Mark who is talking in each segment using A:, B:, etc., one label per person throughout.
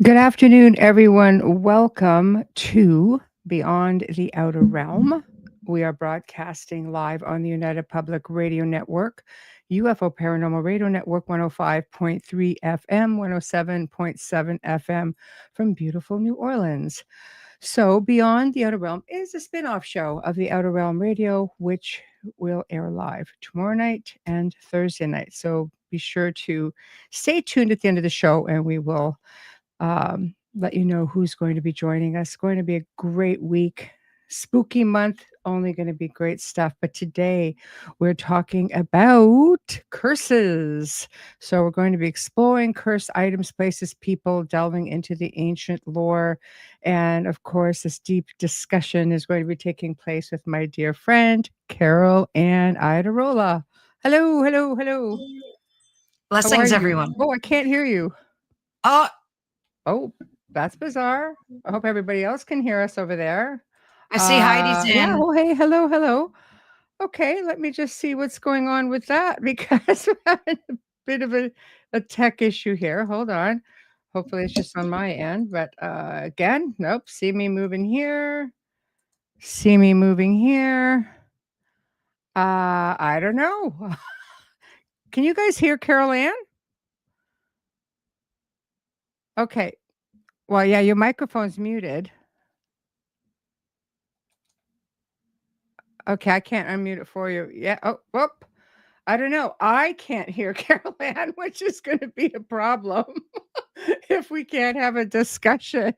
A: Good afternoon, everyone. Welcome to Beyond the Outer Realm. We are broadcasting live on the United Public Radio Network, UFO Paranormal Radio Network 105.3 FM, 107.7 FM from beautiful New Orleans. So, Beyond the Outer Realm is a spin off show of the Outer Realm Radio, which will air live tomorrow night and Thursday night. So, be sure to stay tuned at the end of the show and we will let you know who's going to be joining us. Going to be a great week, spooky month, only going to be great stuff. But today we're talking about curses. So we're going to be exploring cursed items, places, people, delving into the ancient lore. And of course, this deep discussion is going to be taking place with my dear friend, Carolann Iadarola. Hello, hello, hello. How are
B: Blessings,
A: you?
B: everyone.
A: Oh, I can't hear you.
B: Oh,
A: Oh, that's bizarre. I hope everybody else can hear us over there.
B: I see Heidi's
A: Yeah.
B: in.
A: Oh, hey, hello, hello. Okay, let me just see what's going on with that because we're having a bit of a tech issue here. Hold on. Hopefully it's just on my end, but again, nope. See me moving here. See me moving here. I don't know. Can you guys hear Carolann? Okay. Well, yeah, your microphone's muted. Okay, I can't unmute it for you. Yeah. Oh, whoop. I don't know. I can't hear Carolann, which is going to be a problem if we can't have a discussion.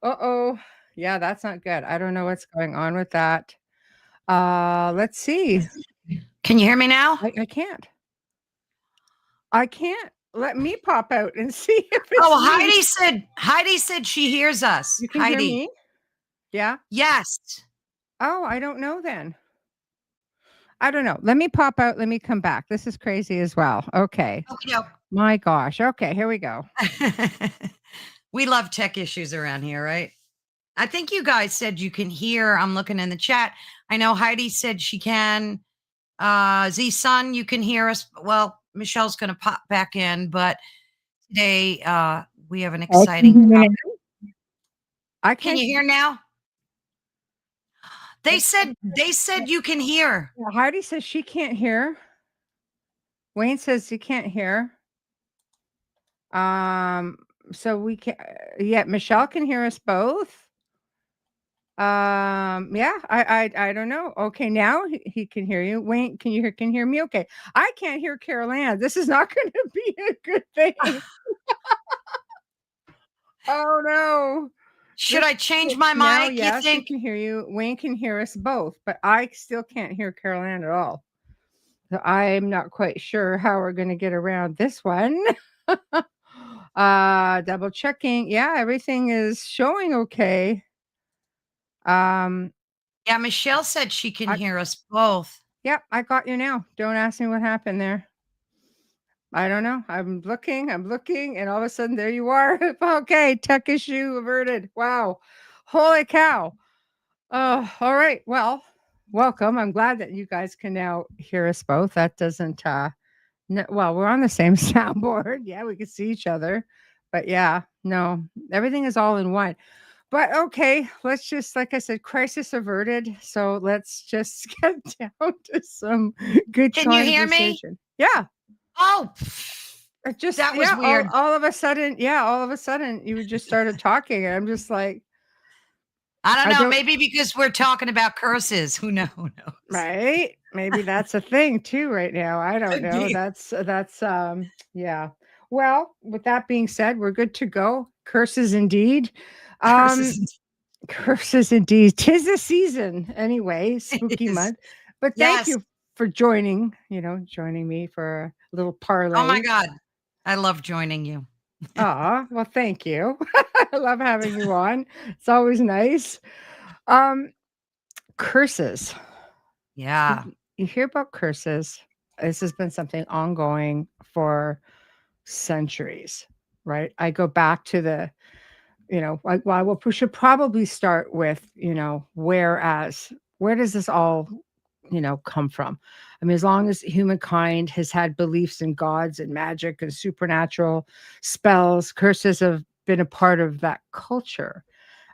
A: Uh-oh. Yeah, that's not good. I don't know what's going on with that. Let's see.
B: Can you hear me now?
A: I can't. I can't. Let me pop out and see if it's
B: Oh, Heidi said she hears us.
A: You can
B: Heidi.
A: hear me? Yeah.
B: Yes.
A: Oh, I don't know then. I don't know. Let me pop out. Let me come back. This is crazy as well. Okay. My gosh. Okay, here we go.
B: We love tech issues around here, right? I think you guys said you can hear. I'm looking in the chat. I know Heidi said she can. Z-Sun, you can hear us. Well, Michelle's going to pop back in, but today we have an exciting topic. Can you hear now? They said you can hear.
A: Yeah, Heidi says she can't hear. Wayne says he can't hear. So we can yeah, Michelle can hear us both. Yeah, I don't know. Okay, now he can hear you. Wayne, can hear me? Okay. I can't hear Carolann. This is not going to be a good thing. Oh no.
B: Should I change my
A: Now,
B: mic?
A: yes,
B: You
A: he
B: think?
A: can hear you. Wayne can hear us both, but I still can't hear Carolann at all. So I'm not quite sure how we're going to get around this one. Double checking. Yeah, everything is showing okay.
B: Yeah, Michelle said she can hear us both.
A: Yep, I got you now. Don't ask me what happened there. I don't know. I'm looking, and all of a sudden there you are. Okay, tech issue averted. Wow. Holy cow. Oh, all right. Well, welcome. I'm glad that you guys can now hear us both. That doesn't well, we're on the same soundboard. Yeah, we can see each other. But yeah, no, everything is all in one. But okay, let's just, like I said, crisis averted. So let's just get down to some good
B: Can you hear me?
A: conversation. Yeah.
B: Oh,
A: It just
B: that was weird.
A: all of a sudden, you just started talking, and I'm just like,
B: I don't know. Maybe because we're talking about curses. Who knows?
A: Right? Maybe that's a thing too right now. I don't know. That's yeah. Well, with that being said, we're good to go. Curses indeed. Curses indeed. 'Tis the season anyway, spooky month. But thank you for joining me for a little parlay.
B: Oh my God. I love joining you.
A: Well, thank you. I love having you on. It's always nice. Curses.
B: Yeah.
A: You hear about curses. This has been something ongoing for centuries, right? I go back to the, we should probably start with, where does this all come from? I mean, as long as humankind has had beliefs in gods and magic and supernatural spells, curses have been a part of that culture.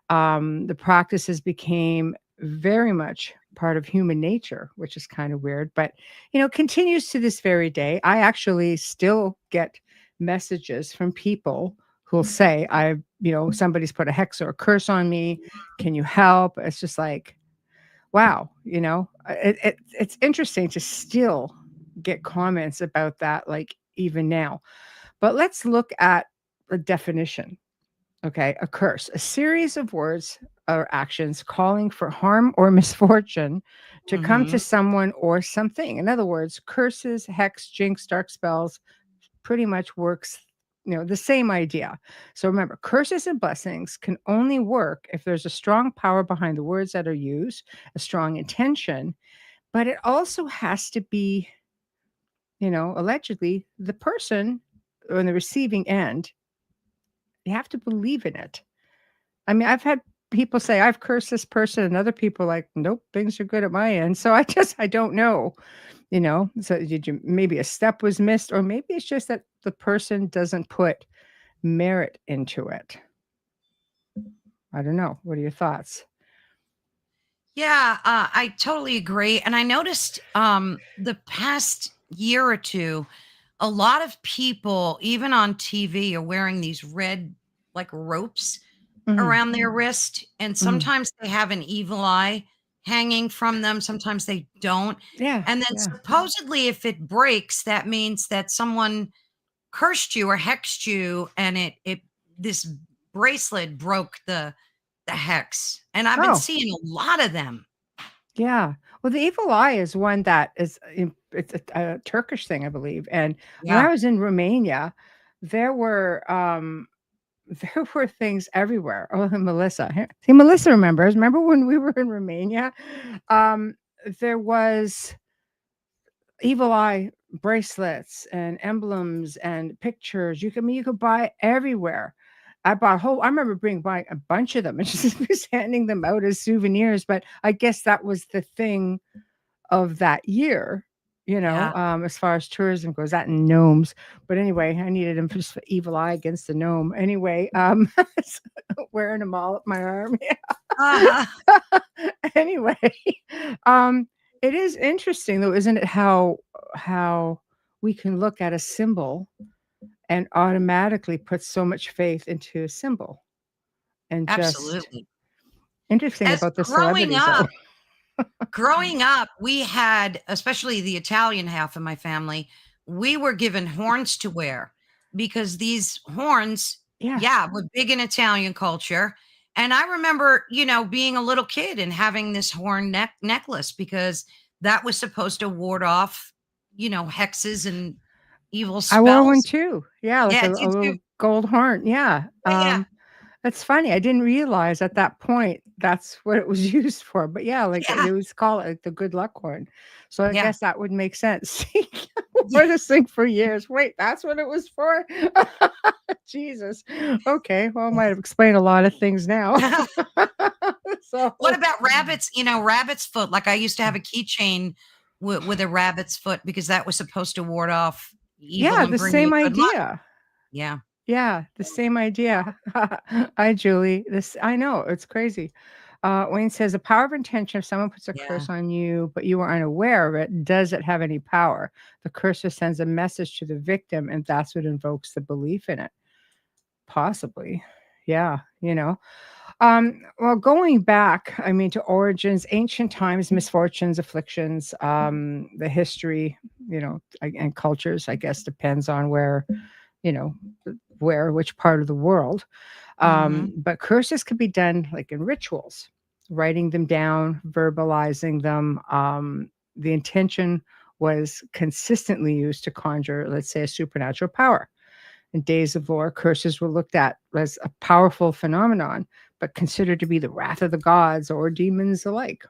A: The practices became very much part of human nature, which is kind of weird, but continues to this very day. I actually still get messages from people who'll say, somebody's put a hex or a curse on me. Can you help? It's just like, wow, it's interesting to still get comments about that, like even now. But let's look at the definition. Okay, a curse, a series of words or actions calling for harm or misfortune to come to
B: Mm-hmm.
A: someone or something. In other words, curses, hex, jinx, dark spells pretty much works, the same idea. So remember, curses and blessings can only work if there's a strong power behind the words that are used, a strong intention, but it also has to be, allegedly the person on the receiving end, you have to believe in it. I mean, I've had people say, "I've cursed this person," and other people like, "Nope, things are good at my end." So I don't know. So did you maybe a step was missed, or maybe it's just that the person doesn't put merit into it. I don't know. What are your thoughts?
B: Yeah, I totally agree. And I noticed the past year or two, a lot of people, even on TV, are wearing these red like ropes
A: Mhm,
B: around their wrist. And
A: mhm.
B: sometimes they have an evil eye hanging from them, sometimes they don't.
A: Yeah,
B: And then
A: yeah.
B: supposedly, if it breaks, that means that someone cursed you or hexed you, and it this bracelet broke the hex. And I've been
A: Oh,
B: seeing a lot of them.
A: yeah. Well, the evil eye is one that is it's a Turkish thing, I believe. And when I
B: Yeah.
A: was in Romania, there were there were things everywhere. Oh, Melissa. See, Melissa remembers. Remember when we were in Romania? Um, there was evil eye bracelets and emblems and pictures. You could buy everywhere. I remember buying a bunch of them and just handing them out as souvenirs. But I guess that was the thing of that year,
B: Yeah.
A: as far as tourism goes, that and gnomes. But anyway, I needed them just for evil eye against the gnome. Anyway, so wearing them all up my arm.
B: Uh-huh.
A: Yeah. Anyway, um, it is interesting though, isn't it? How we can look at a symbol and automatically put so much faith into a symbol, and just
B: Absolutely.
A: interesting
B: As
A: about the
B: growing
A: celebrities though.
B: up, growing up, we had, especially the Italian half of my family, we were given horns to wear because these horns,
A: Yeah.
B: yeah, were big in Italian culture. And I remember, being a little kid and having this horn necklace because that was supposed to ward off, hexes and evil
A: I wore one
B: spells.
A: too. Yeah, like
B: Yeah,
A: a
B: did you?
A: little gold horn. Yeah.
B: Yeah,
A: That's funny. I didn't realize at that point that's what it was used for. But yeah, like
B: yeah,
A: they was call it like the good luck horn. So I
B: yeah,
A: guess that would make sense.
B: yeah.
A: Wore this thing for years. Wait, that's what it was for? Jesus. Okay. Well, I might have explained a lot of things now.
B: What
A: So
B: about rabbits? Rabbit's foot. Like I used to have a keychain with a rabbit's foot because that was supposed to ward off evil
A: yeah,
B: and
A: the
B: bring you
A: same
B: good luck.
A: idea.
B: Yeah,
A: Yeah, the same idea. Hi, Julie. This I know it's crazy. Wayne says the power of intention. If someone puts a
B: yeah,
A: curse on you, but you are unaware of it, does it have any power? The cursor sends a message to the victim, and that's what invokes the belief in it. Possibly, yeah. Well, going back, I mean, to origins, ancient times, misfortunes, afflictions, the history, and cultures. I guess depends on you know which part of the world.
B: hmm,
A: But curses could be done like in rituals, writing them down, verbalizing them. The intention was consistently used to conjure, let's say, a supernatural power. In days of lore, curses were looked at as a powerful phenomenon, but considered to be the wrath of the gods or demons alike.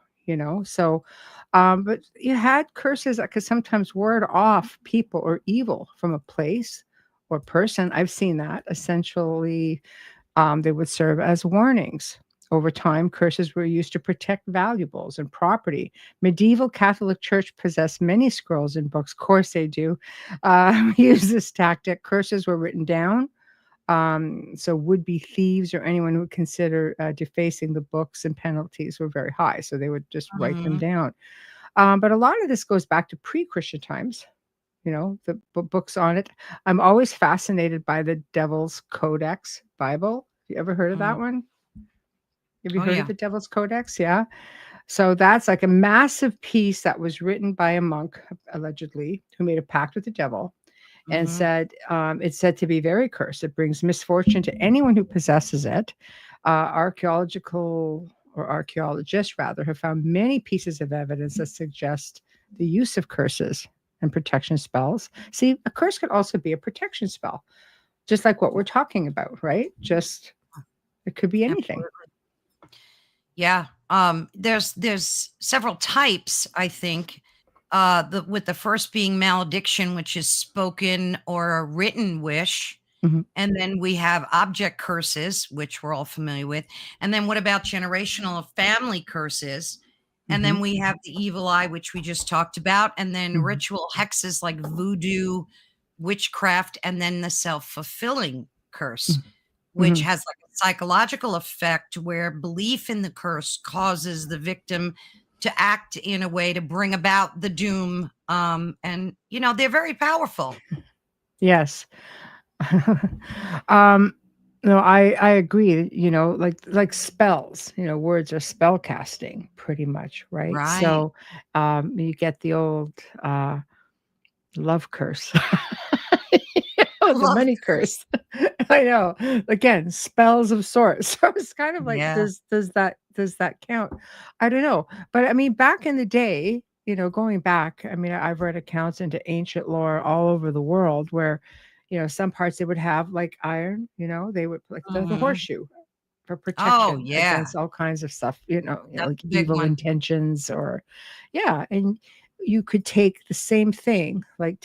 A: So, but you had curses that could sometimes ward off people or evil from a place or person. I've seen that essentially they would serve as warnings Over time, curses were used to protect valuables and property. Medieval Catholic Church possessed many scrolls and books. Of course, they do. Use this tactic. Curses were written down. So would-be thieves or anyone who would consider defacing the books and penalties were very high. So they would just write them down. But a lot of this goes back to pre-Christian times. The books on it. I'm always fascinated by the Devil's Codex Bible. You ever heard of that one? Have you heard of the Devil's Codex? Yeah. So that's like a massive piece that was written by a monk, allegedly, who made a pact with the devil and said, it's said to be very cursed. It brings misfortune to anyone who possesses it. Archaeologists rather have found many pieces of evidence that suggest the use of curses and protection spells. See, a curse could also be a protection spell, just like what we're talking about, right? Just it could be anything.
B: Absolutely. Yeah. There's several types, I think. With the first being malediction, which is spoken or a written wish. And then we have object curses, which we're all familiar with. And then what about generational family curses? And then we have the evil eye, which we just talked about. And then ritual hexes like voodoo, witchcraft, and then the self-fulfilling curse, which has like a psychological effect where belief in the curse causes the victim to act in a way to bring about the doom. And, they're very powerful.
A: Yes. No, I agree. Like spells. Words are spell casting, pretty much, right?
B: Right.
A: So, you get the old love curse, the money curse. I know. Again, spells of sorts. So it's kind of like, does that count? I don't know. But I mean, back in the day, going back, I mean, I've read accounts into ancient lore all over the world where, some parts they would have like iron, they would like the horseshoe for protection against all kinds of stuff, like evil intentions or, and you could take the same thing, like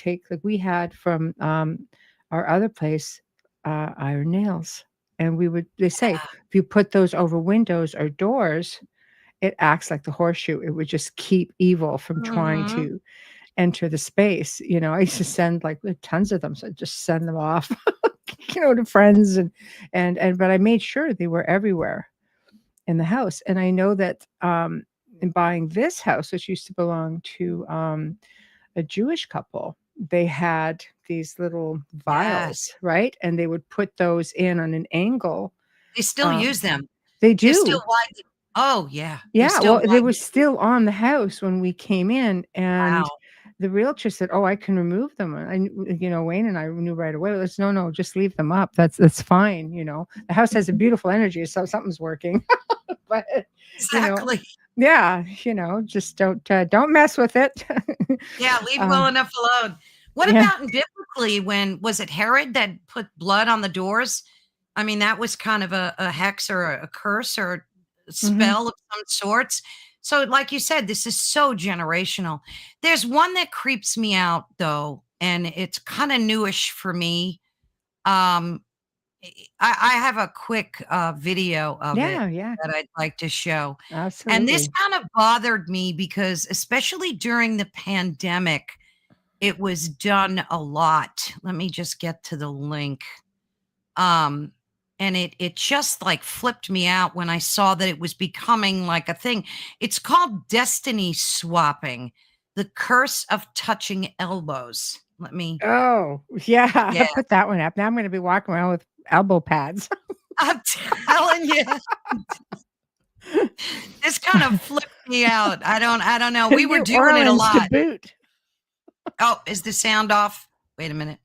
A: we had from our other place, iron nails, and they say if you put those over windows or doors, it acts like the horseshoe. It would just keep evil from trying to enter the space. I used to send like tons of them, so I'd just send them off, to friends and but I made sure they were everywhere in the house. And I know that in buying this house, which used to belong to a Jewish couple, they had these little vials, right? And they would put those in on an angle.
B: They still use them.
A: They do.
B: They're still widely. Oh, yeah.
A: Yeah. Well, they were still on the house when we came in, and the realtor said, "Oh, I can remove them." And Wayne and I knew right away. Let's no, just leave them up. That's fine. The house has a beautiful energy, so something's working. But
B: exactly.
A: Just don't mess with it.
B: Yeah, leave well enough alone. What about biblically? When was it Herod that put blood on the doors? I mean, that was kind of a hex or a curse or a spell of some sorts. So, like you said, this is so generational. There's one that creeps me out, though, and it's kind of newish for me. I have a quick video of it that I'd like to show.
A: Absolutely.
B: And this kind of bothered me because, especially during the pandemic, it was done a lot. Let me just get to the link. And it just like flipped me out when I saw that it was becoming like a thing. It's called destiny swapping, the curse of touching elbows. Let me.
A: Oh, yeah. I put that one up. Now I'm going to be walking around with elbow pads.
B: I'm telling you. This kind of flipped me out. I don't know. We were doing it a lot.
A: To boot.
B: Oh, is the sound off? Wait a minute.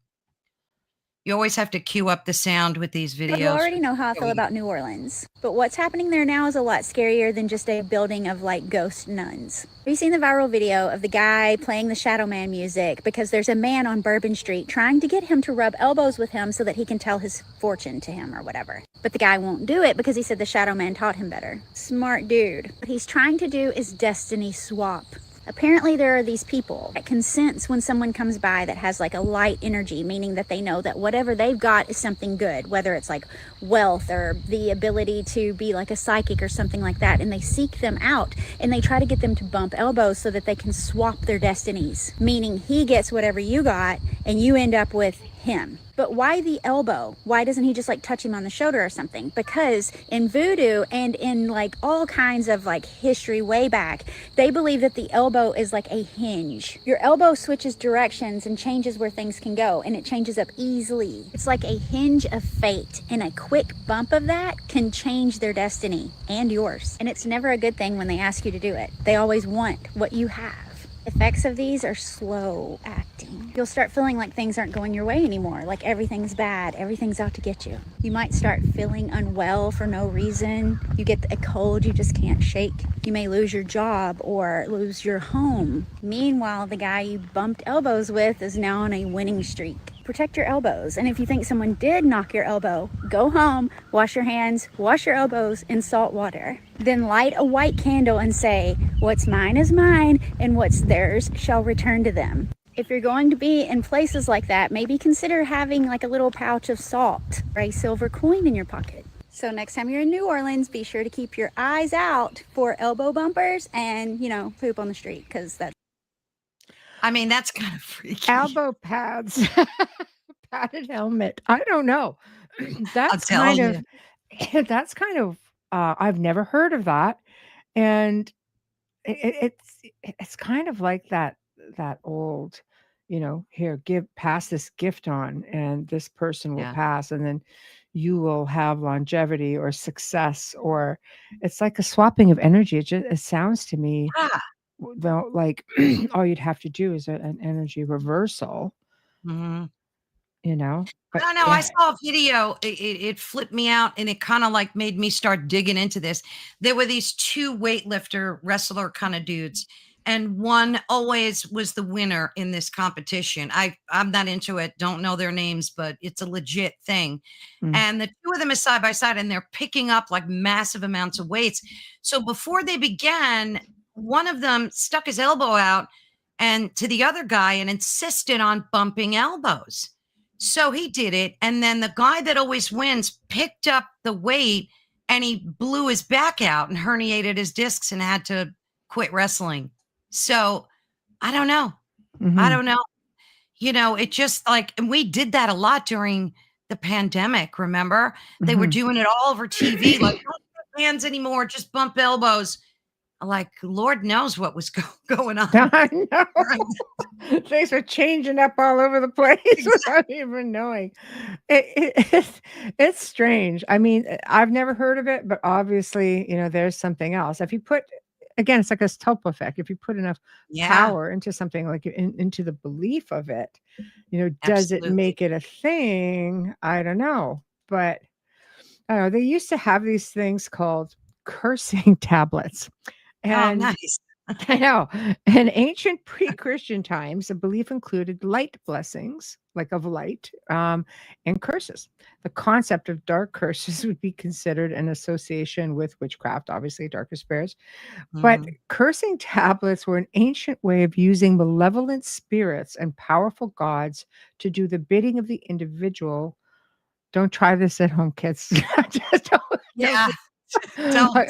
B: You always have to cue up the sound with these videos.
C: You already know how I feel about New Orleans, but what's happening there now is a lot scarier than just a building of like ghost nuns. Have you seen the viral video of the guy playing the Shadow Man music because there's a man on Bourbon Street trying to get him to rub elbows with him so that he can tell his fortune to him or whatever. But the guy won't do it because he said the Shadow Man taught him better. Smart dude. What he's trying to do is destiny swap. Apparently there are these people that can sense when someone comes by that has like a light energy, meaning that they know that whatever they've got is something good, whether it's like wealth or the ability to be like a psychic or something like that. And they seek them out and they try to get them to bump elbows so that they can swap their destinies, meaning he gets whatever you got and you end up with him. But why the elbow? Why doesn't he just like touch him on the shoulder or something? Because in voodoo and in like all kinds of like history way back, they believe that the elbow is like a hinge. Your elbow switches directions and changes where things can go, and it changes up easily. It's like a hinge of fate, and a quick bump of that can change their destiny and yours. And it's never a good thing when they ask you to do it. They always want what you have. Effects of these are slow acting. You'll start feeling like things aren't going your way anymore, like everything's bad, everything's out to get you. You might start feeling unwell for no reason. You get a cold you just can't shake. You may lose your job or lose your home. Meanwhile, the guy you bumped elbows with is now on a winning streak. Protect your elbows. And if you think someone did knock your elbow, go home, wash your hands, wash your elbows in salt water. Then light a white candle and say, "What's mine is mine, and what's theirs shall return to them." If you're going to be in places like that, maybe consider having like a little pouch of salt or a silver coin in your pocket. So next time you're in New Orleans, be sure to keep your eyes out for elbow bumpers and, poop on the street, because that's...
B: I mean, that's kind of freaky.
A: Elbow pads, padded helmet. I don't know.
B: I'll
A: That's
B: tell
A: kind
B: you.
A: of, that's kind of, I've never heard of that. And it's kind of like that old, here, pass this gift on, and this person will
B: Yeah.
A: pass, and then you will have longevity or success, or it's like a swapping of energy. It sounds to me,
B: Yeah.
A: well, like all you'd have to do is an energy reversal,
B: Mhm.
A: I
B: I
A: but
B: don't know. I saw a video. It flipped me out, and it kind of like made me start digging into this. There were these two weightlifter wrestler kind of dudes, and one always was the winner in this competition. I'm not into it. Don't know their names, but it's a legit thing.
A: Mm.
B: And the two of them is side by side, and they're picking up like massive amounts of weights. So before they began, one of them stuck his elbow out and to the other guy and insisted on bumping elbows. So he did it. And then the guy that always wins picked up the weight and he blew his back out and herniated his discs and had to quit wrestling. So I don't know. I
A: Mhm.
B: don't know. It just like, and we did that a lot during the pandemic. Remember? They were
A: Mhm.
B: doing it all over TV, like, don't put hands anymore, just bump elbows. Like, Lord knows what was going on.
A: I know. Things are changing up all over the place without even knowing. It's strange. I mean, I've never heard of it, but obviously, there's something else. If you put, again, it's like a Stope effect. If you put enough
B: Yeah,
A: power into something, like into the belief of it, does it
B: absolutely.
A: make it a thing? I don't know. But I don't know. They used to have these things called cursing tablets.
B: Oh,
A: And
B: nice.
A: I know. In ancient pre-Christian times, the belief included light blessings, like of light, and curses. The concept of dark curses would be considered an association with witchcraft, obviously, darker spirits. But
B: Mhm.
A: cursing tablets were an ancient way of using malevolent spirits and powerful gods to do the bidding of the individual. Don't try this at home, kids. Just don't.
B: Yeah, don't.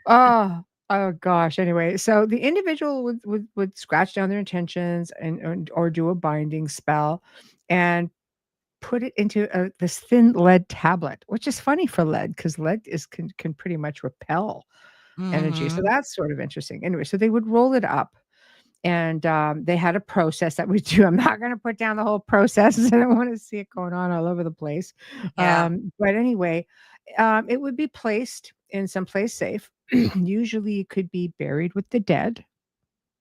A: Oh, oh gosh. Anyway, so the individual would scratch down their intentions or do a binding spell and put it into this thin lead tablet, which is funny for lead because lead can pretty much repel energy. So
B: Mhm.
A: that's sort of interesting. Anyway, so they would roll it up, and they had a process that we do. I'm not going to put down the whole process. I don't want to see it going on all over the place.
B: Yeah.
A: But anyway, it would be placed in some place safe. Usually, it could be buried with the dead,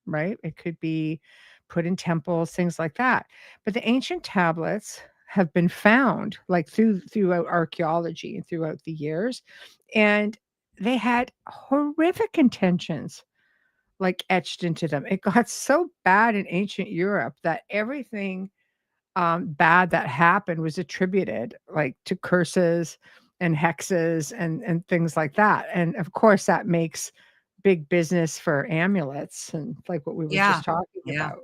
A: right? It could be put in temples, things like that. But the ancient tablets have been found, like throughout archaeology and throughout the years, and they had horrific intentions like etched into them. It got so bad in ancient Europe that everything bad that happened was attributed like to curses and hexes and things like that. And of course, that makes big business for amulets and like what we were
B: Yeah.
A: just talking
B: Yeah.
A: about,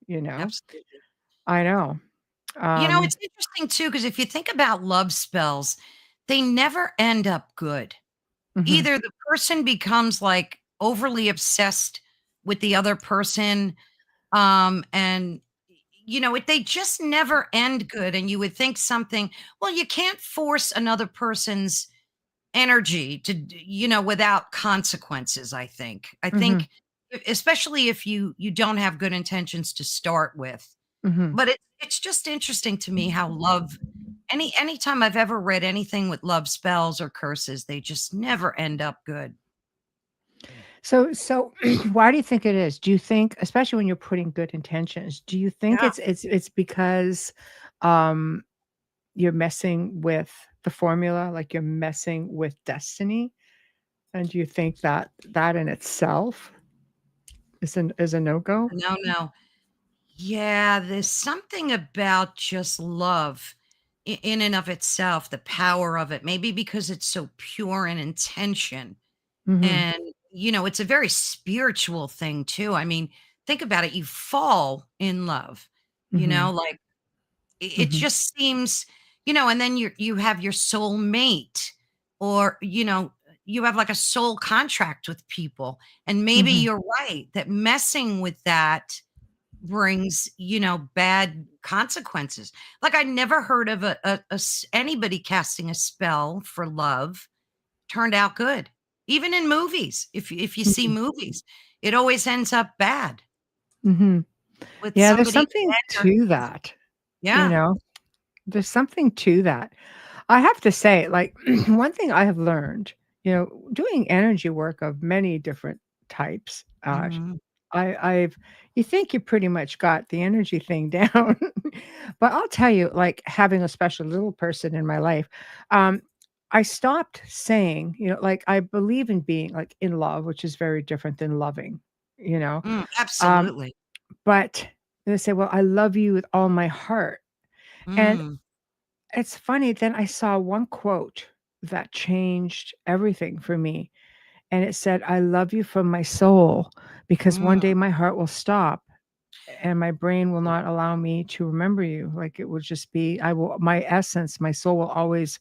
A: you know?
B: Absolutely.
A: I know.
B: It's interesting too, because if you think about love spells, they never end up good.
A: Mhm,
B: Either the person becomes like overly obsessed with the other person, and they just never end good. And you would think something, well, you can't force another person's energy without consequences. I
A: mhm,
B: think especially if you don't have good intentions to start with.
A: mhm.
B: But it's just interesting to me how love anytime I've ever read anything with love spells or curses, they just never end up good.
A: So why do you think it is? Do you think, especially when you're putting good intentions, do you think
B: Yeah.
A: it's because, um, you're messing with the formula, like you're messing with destiny? And do you think that that in itself is a no-go?
B: No, no. Yeah, there's something about just love in and of itself, the power of it, maybe because it's so pure in intention.
A: Mhm,
B: And, it's a very spiritual thing too. I mean, think about it. You fall in love,
A: mhm,
B: like it
A: mhm,
B: just seems, and then you have your soul mate, or, you have like a soul contract with people. And maybe
A: mhm,
B: you're right that messing with that brings, bad consequences. Like I never heard of anybody casting a spell for love turned out good. Even in movies, if you see
A: mhm,
B: movies, it always ends up bad
A: mhm.
B: with
A: Yeah, there's
B: somebody
A: something
B: dead or
A: to that, you
B: yeah.
A: know? There's something to that. I have to say, like, one thing I have learned, doing energy work of many different types,
B: Mhm.
A: I've you think you pretty much got the energy thing down, but I'll tell you, like, having a special little person in my life, um, I stopped saying, like, I believe in being, like, in love, which is very different than loving, you know? Um,
B: Absolutely.
A: but they say, "Well, I love you with all my heart." And
B: Mm,
A: it's funny, then I saw one quote that changed everything for me, and it said, "I love you from my soul, because one day
B: mm.
A: my heart will stop, and my brain will not allow me to remember you." Like, it will just be my essence, my soul will always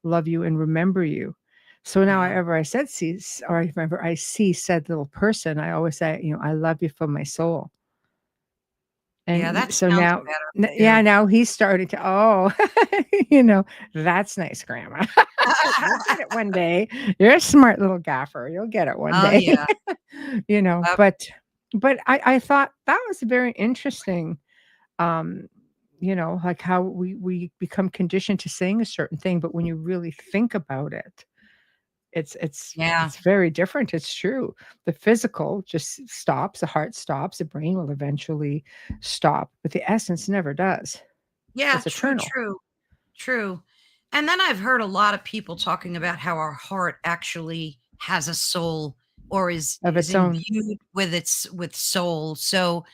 A: love you and remember you. So now
B: Yeah.
A: whenever I said sees or I remember I see said little person, I always say, "I love you from my soul."
B: Yeah,
A: And
B: that
A: so
B: sounds
A: now
B: better.
A: yeah,
B: Yeah.
A: now he's starting to, "Oh, you know, that's nice, grandma." "You'll get it one day. You're a smart little gaffer. You'll get it one
B: Oh,
A: day."
B: yeah.
A: You know,
B: Yep.
A: but I thought that was very interesting, um, like how we become conditioned to saying a certain thing, but when you really think about it, it's it's
B: Yeah.
A: it's very different. It's true. The physical just stops, the heart stops, the brain will eventually stop, but the essence never does.
B: Yeah,
A: It's
B: true,
A: eternal
B: true, true. And then I've heard a lot of people talking about how our heart actually has a soul or is
A: of
B: is
A: its own.
B: imbued with soul. So,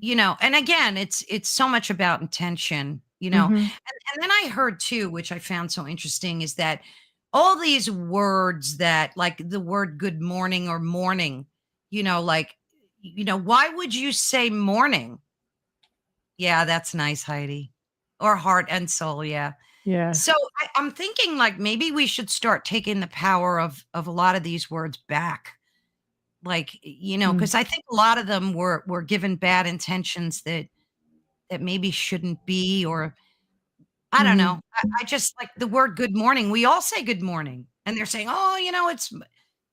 B: and again, it's so much about intention.
A: Mhm,
B: And then I heard too, which I found so interesting, is that all these words that like the word good morning or morning, like, why would you say morning? Yeah, that's nice, Heidi. Or heart and soul, yeah. So
A: yes.
B: I'm thinking like maybe we should start taking the power of a lot of these words back. Like,
A: Mm,
B: because I think a lot of them were given bad intentions that maybe shouldn't be, or I don't
A: mhm.
B: know. I just like the word good morning. We all say good morning. And they're saying, oh,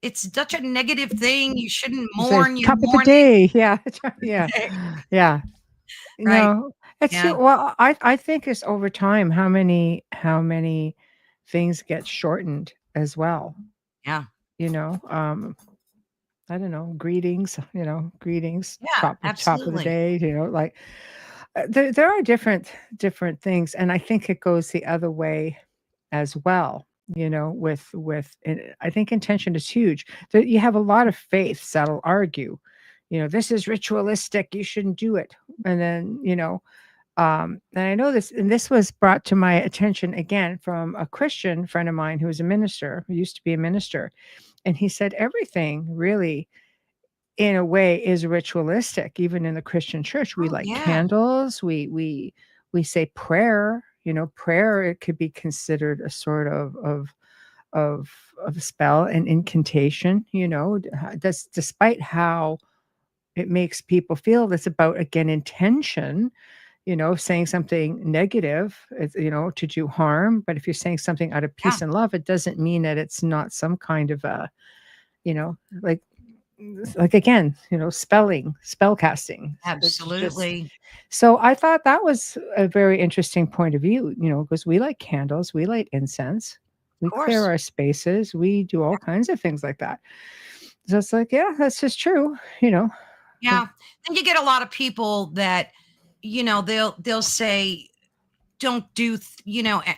B: it's such a negative thing. You shouldn't
A: You say,
B: mourn your
A: "Top of the
B: morning.
A: day." Yeah, yeah, yeah.
B: Right.
A: No, it's
B: Yeah.
A: true. Well, I think it's over time how many things get shortened as well,
B: Yeah.
A: you know? I don't know, greetings,
B: Yeah.
A: top of the
B: Absolutely.
A: day, like, there are different things, and I think it goes the other way as well, with I think intention is huge. That you have a lot of faiths that'll argue, "This is ritualistic, you shouldn't do it." And then, And I know this, and this was brought to my attention again from a Christian friend of mine who was a minister, who used to be a minister. And he said everything really, in a way, is ritualistic. Even in the Christian church, we
B: Oh,
A: light
B: yeah.
A: candles, we say prayer. Prayer, it could be considered a sort of of a spell and incantation. That's despite how it makes people feel. That's about, again, intention. Saying something negative, to do harm. But if you're saying something out of
B: Yeah.
A: peace and love, it doesn't mean that it's not some kind of a, you know, like again, spell casting. It's just
B: Absolutely.
A: so I thought that was a very interesting point of view, because we light candles, we light incense, we
B: Of
A: clear
B: course.
A: our spaces, we do all kinds of things like that. So it's like, yeah, that's just true.
B: Yeah. Then you get a lot of people that, they'll say, don't do,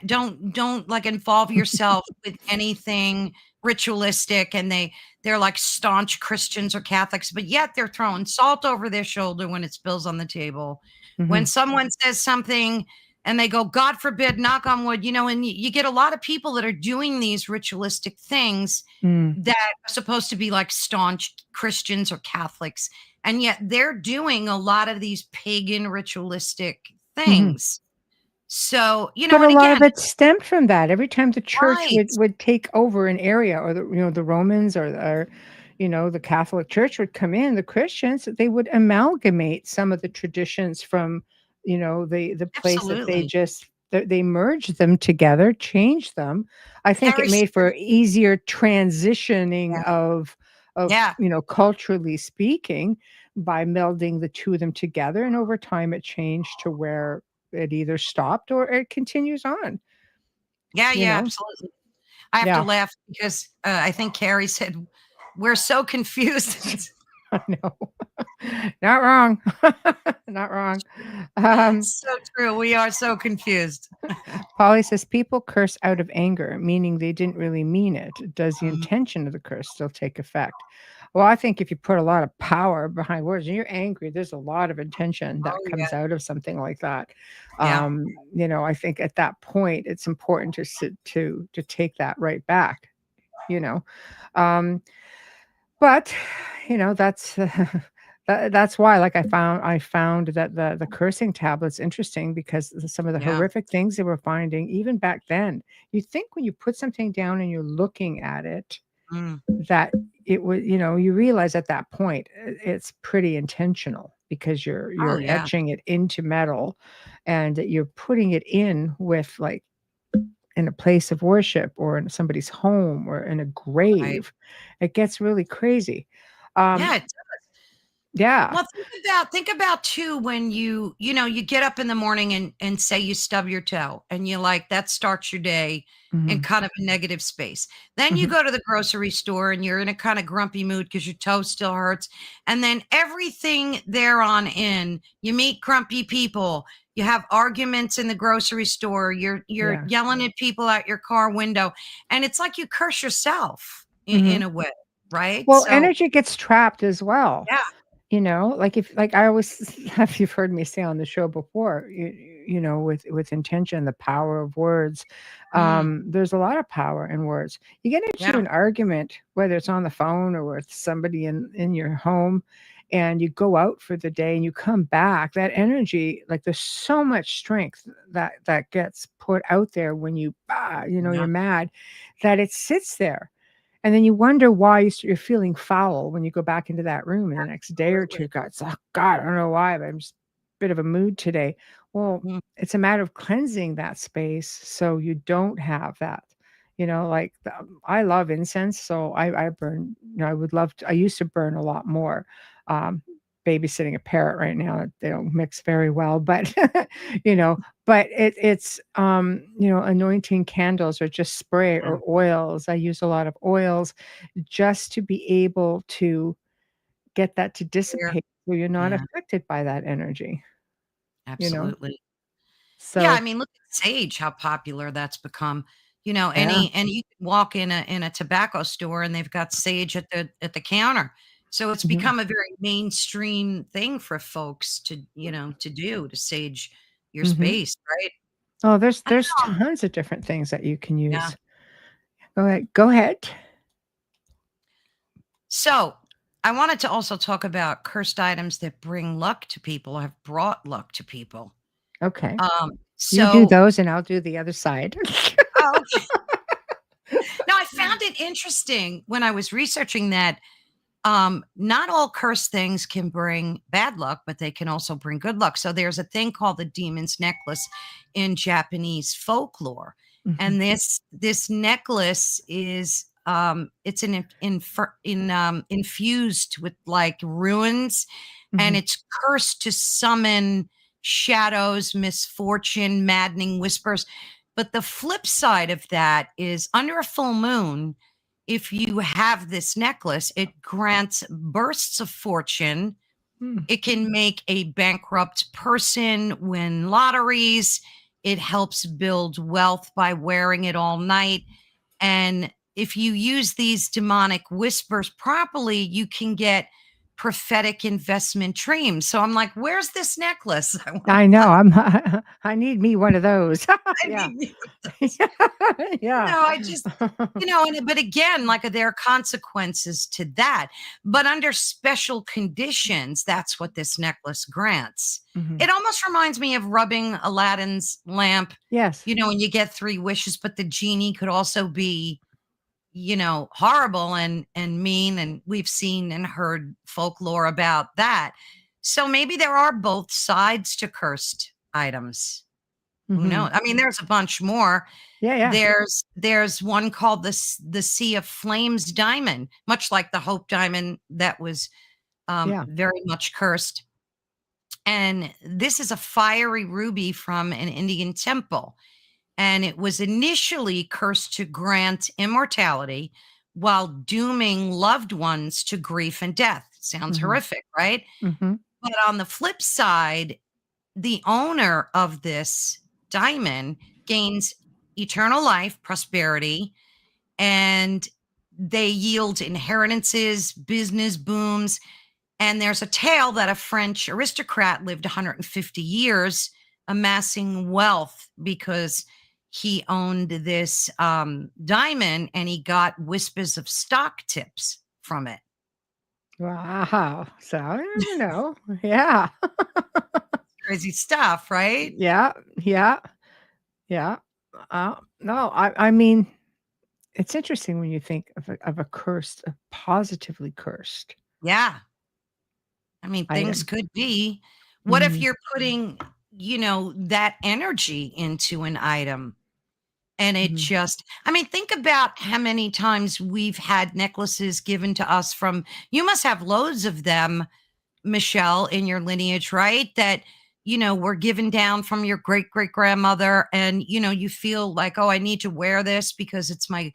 B: don't like involve yourself with anything ritualistic. And they're like staunch Christians or Catholics, but yet they're throwing salt over their shoulder when it spills on the table. When
A: Mhm.
B: someone says something and they go, God forbid, knock on wood, and you get a lot of people that are doing these ritualistic things
A: Mm.
B: that are supposed to be like staunch Christians or Catholics. And yet they're doing a lot of these pagan ritualistic
A: Mhm.
B: things. So,
A: But a
B: and
A: lot of
B: again,
A: it stemmed from that. Every time the church
B: right.
A: would take over an area, or the Romans, or the Catholic Church would come in, the Christians, they would amalgamate some of the traditions from, the place that
B: Absolutely.
A: they merged them together, changed them. I think it
B: Heresy.
A: made for easier transitioning
B: Yeah.
A: of,
B: Yeah.
A: culturally speaking, by melding the two of them together. And over time it changed to where it either stopped or it continues on,
B: Yeah.
A: you
B: Yeah.
A: know?
B: Absolutely. I have to
A: Yeah,
B: laugh because I think Carrie said, we're so confused.
A: I know. Not wrong. Not wrong. Um,
B: So true. We are so confused.
A: Polly says people curse out of anger, meaning they didn't really mean it. Does the
B: Mhm.
A: intention of the curse still take effect? Well, I think if you put a lot of power behind words and you're angry, there's a lot of intention that
B: Oh, yeah.
A: comes out of something like that.
B: Yeah.
A: I think at that point it's important to take that right back, you know. Um, But, that's that's why, like, I found that the cursing tablet's interesting because some of the
B: Yeah.
A: horrific things they were finding even back then, you think when you put something down and you're looking at it,
B: Mm.
A: that it would you realize at that point, it's pretty intentional because you're
B: Oh,
A: you're
B: yeah.
A: etching it into metal, and you're putting it in with, like, in a place of worship or in somebody's home or in a
B: Right.
A: grave. It gets really crazy. Um,
B: Yeah.
A: yeah.
B: Well, think about too when you get up in the morning and say you stub your toe and you like that starts your day in
A: Mhm,
B: kind of a negative space. Then you
A: mhm,
B: go to the grocery store and you're in a kind of grumpy mood because your toe still hurts. And then everything there on in, you meet grumpy people, you have arguments in the grocery store, you're
A: yeah.
B: yelling at people out your car window, and it's like you curse yourself in
A: Mhm.
B: a way, right?
A: Well,
B: So
A: energy gets trapped as well.
B: yeah.
A: Like if like I always have you've heard me say on the show before, with intention, the power of words.
B: Mm,
A: There's a lot of power in words. You get into
B: yeah.
A: an argument, whether it's on the phone or with somebody in your home, and you go out for the day and you come back, that energy, like there's so much strength that gets put out there when
B: Yeah.
A: you're mad, that it sits there. And then you wonder why you're feeling foul when you go back into that room in the next day or
B: Absolutely.
A: two. God, it's, "Oh, God, I don't know why, but I'm just a bit of a mood today." Well,
B: Mhm.
A: it's a matter of cleansing that space so you don't have that. I love incense, so I burn. I would love to. I used to burn a lot more. Um, Babysitting a parrot right now, they don't mix very well, but you know, but anointing candles or just spray
B: Yeah.
A: or oils. I use a lot of oils just to be able to get that to
B: Clear.
A: dissipate so you're not
B: Yeah,
A: affected by that energy, you know?
B: absolutely. Yeah, I
A: So,
B: mean, look at sage, how popular that's become.
A: yeah.
B: And you can walk in a tobacco store and they've got sage at the counter. So it's
A: Mhm.
B: become a very mainstream thing for folks to do to sage your
A: Mhm.
B: space, right?
A: Oh, there's
B: I don't
A: there's
B: know.
A: tons of different things that you can
B: Yeah.
A: use. Go ahead. Go ahead.
B: So I wanted to also talk about cursed items that bring luck to people, or have brought luck to people.
A: Okay.
B: Um,
A: You do
B: so
A: those and I'll do the other side.
B: oh, okay. Now I found it interesting when I was researching that not all cursed things can bring bad luck, but they can also bring good luck. So there's a thing called the demon's necklace in Japanese folklore,
A: Mhm,
B: and this necklace is it's infused with like ruins, and
A: mhm,
B: it's cursed to summon shadows, misfortune, maddening whispers. But the flip side of that is under a full moon, if you have this necklace, it grants bursts of fortune.
A: mm,
B: It can make a bankrupt person win lotteries. It helps build wealth by wearing it all night. And if you use these demonic whispers properly, you can get prophetic investment dreams. So I'm like, where's this necklace? I want
A: I
B: one.
A: know, I need me one of those.
B: I
A: Yeah.
B: need
A: Yeah.
B: I just, but again, like there are consequences to that. But under special conditions, that's what this necklace grants.
A: Mhm.
B: It almost reminds me of rubbing Aladdin's lamp,
A: Yes.
B: and you get three wishes, but the genie could also be, horrible and mean. And we've seen and heard folklore about that. So maybe there are both sides to cursed items. Who
A: Mhm.
B: knows? I mean, there's a bunch more.
A: Yeah, yeah.
B: There's one called the Sea of Flames diamond, much like the Hope diamond that was
A: Yeah.
B: very much cursed. And this is a fiery ruby from an Indian temple. And it was initially cursed to grant immortality while dooming loved ones to grief and death. Sounds
A: Mhm,
B: horrific, right?
A: mhm,
B: But on the flip side, the owner of this diamond gains eternal life, prosperity, and they yield inheritances, business booms. And there's a tale that a French aristocrat lived 150 years amassing wealth because he owned this diamond and he got whispers of stock tips from it.
A: Wow. So, I don't know. Yeah.
B: Crazy stuff, right?
A: Yeah, yeah, yeah. No, I mean, it's interesting when you think of a cursed, a positively cursed
B: Yeah. I mean, things
A: item.
B: could be. What if
A: Mhm,
B: you're putting, that energy into an item and it
A: mhm.
B: just, I mean, think about how many times we've had necklaces given to us from, you must have loads of them, Michelle, in your lineage, right? That, were given down from your great great grandmother. And, you feel like, oh, I need to wear this because it's my,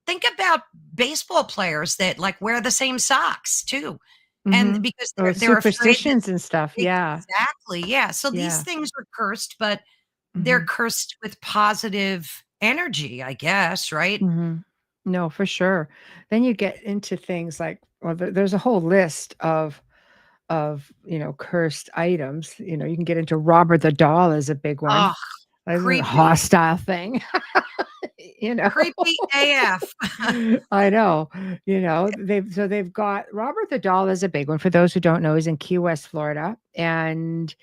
B: think about baseball players that like wear the same socks too. And
A: Mhm.
B: because
A: Or
B: they're afraid that
A: superstitions and stuff, yeah,
B: exactly, yeah. So these
A: yeah.
B: things are cursed, but they're
A: Mhm,
B: cursed with positive energy, I guess, right?
A: mhm. No, for sure. Then you get into things like well, there's a whole list of cursed items, you can get into Robert the doll is a big one.
B: Oh,
A: This is a
B: creepy.
A: hostile thing, you know?
B: Creepy AF.
A: I know, they've got Robert the doll is a big one. For those who don't know, he's in Key West, Florida, and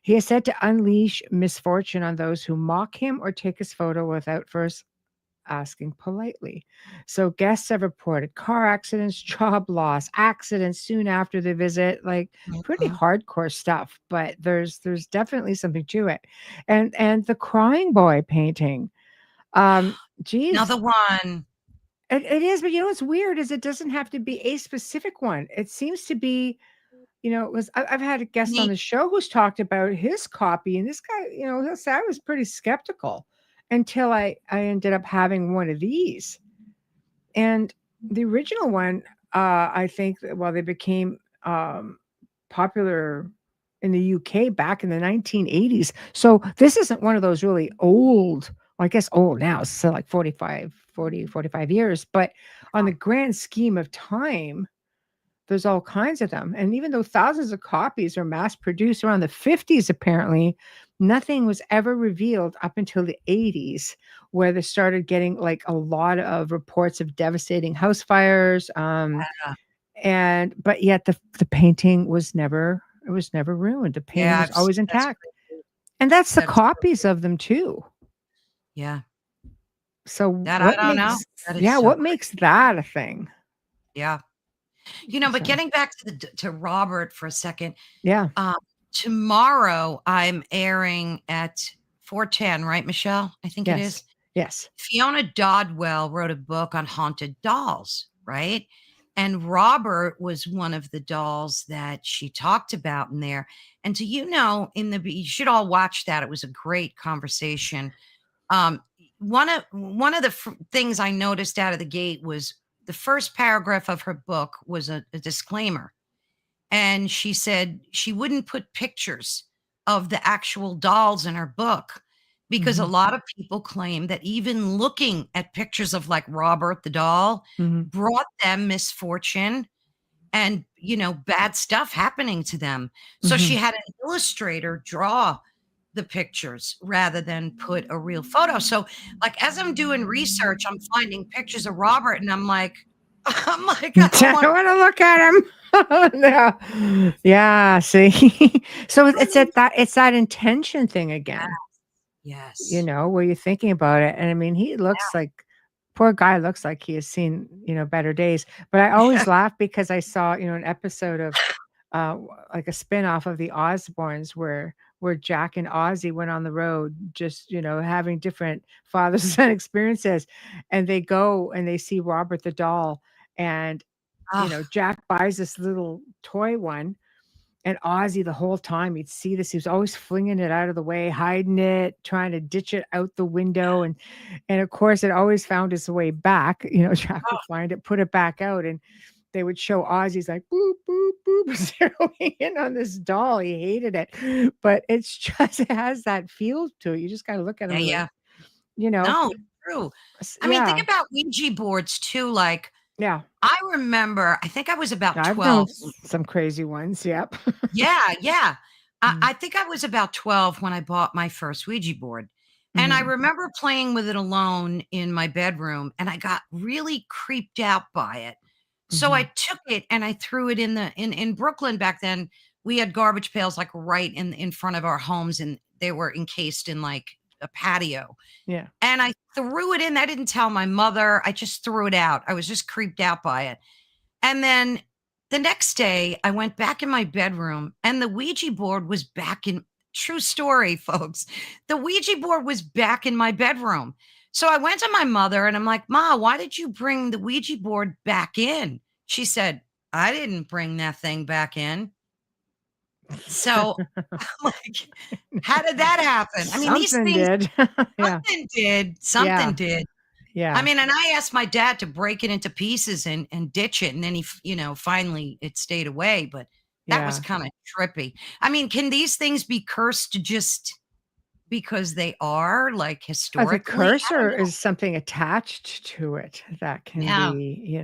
A: he is said to unleash misfortune on those who mock him or take his photo without first asking politely. So guests have reported car accidents, job loss, accidents soon after the visit, like pretty
B: Mhm.
A: hardcore stuff, but there's definitely something to it. And the crying boy painting. Geez,
B: Another one.
A: it is, but what's weird is it doesn't have to be a specific one. It seems to be, it was I've had a guest on
B: Me
A: the show who's talked about his copy, and this guy, he'll say I was pretty skeptical until I ended up having one of these. And the original one, I think that well, they became popular in the UK back in the 1980s. So this isn't one of those really old, well, I guess old now, so like 45 years. But on the grand scheme of time, There's all kinds of them. And even though thousands of copies are mass produced around the 50s, apparently, nothing was ever revealed up until the 80s, where they started getting like a lot of reports of devastating house fires. But yet the painting was never ruined. The painting was always
B: that's
A: intact.
B: crazy.
A: And that's the
B: That is
A: copies
B: crazy.
A: of them too.
B: Yeah.
A: So
B: That I
A: what
B: don't know.
A: makes
B: That is so
A: what
B: crazy.
A: makes that a thing?
B: Yeah. But
A: So,
B: getting back to Robert for a second,
A: yeah.
B: tomorrow I'm airing at 4:10, right, Michelle? I think it
A: Yes.
B: is.
A: Yes.
B: Fiona Dodwell wrote a book on haunted dolls, right? And Robert was one of the dolls that she talked about in there. And you should all watch that. It was a great conversation. Um, one of the things I noticed out of the gate was the first paragraph of her book was a disclaimer, and she said she wouldn't put pictures of the actual dolls in her book because a lot of people claim that even looking at pictures of like Robert the doll brought them misfortune and bad stuff happening to them. So she had an illustrator draw the pictures rather than put a real photo. So like as I'm doing research, I'm finding pictures of Robert and I'm like I don't
A: I
B: want
A: want to look at him. No. Yeah, see. So it's that intention thing again.
B: Yes.
A: Where you're thinking about it. And I mean, he looks like poor guy looks like he has seen, better days. But I always laugh because I saw, an episode of like a spin-off of the Osbournes where Jack and Ozzy went on the road just, having different father-son experiences. And they go and they see Robert the doll and Jack buys this little toy one. And Ozzy, the whole time, you'd see this. He was always flinging it out of the way, hiding it, trying to ditch it out the window, and of course, it always found its way back. Jack would find it, put it back out, and they would show Ozzy's like boop boop boop zeroing in on this doll. He hated it, but it has that feel to it. You just got to look at him,
B: Yeah.
A: like,
B: No, it's true. I mean, think
A: yeah,
B: about Ouija boards too. Like,
A: yeah.
B: I remember, I think I was about
A: I've known
B: 12.
A: some crazy ones. Yep.
B: Yeah.
A: Mm.
B: I think I was about 12 when I bought my first Ouija board. And I
A: Mhm.
B: remember playing with it alone in my bedroom, and I got really creeped out by it. So I
A: Mhm.
B: took it and I threw it in Brooklyn back then. We had garbage pails like right in front of our homes, and they were encased in like a patio.
A: Yeah.
B: And I threw it in. I didn't tell my mother. I just threw it out. I was just creeped out by it. And then the next day, I went back in my bedroom and the Ouija board was back in. True story, folks. The Ouija board was back in my bedroom. So I went to my mother and I'm like, Ma, why did you bring the Ouija board back in? She said, I didn't bring that thing back in. So I'm like, how did that happen? I mean, these
A: Something
B: things,
A: did. Yeah.
B: something
A: Yeah.
B: did. I
A: Yeah.
B: mean, and I asked my dad to break it into pieces and ditch it. And then finally it stayed away. But that was
A: Yeah.
B: kind of trippy. I mean, can these things be cursed just because they are like
A: The
B: historically? I don't
A: cursor
B: know.
A: is something attached to it that can
B: Yeah.
A: be,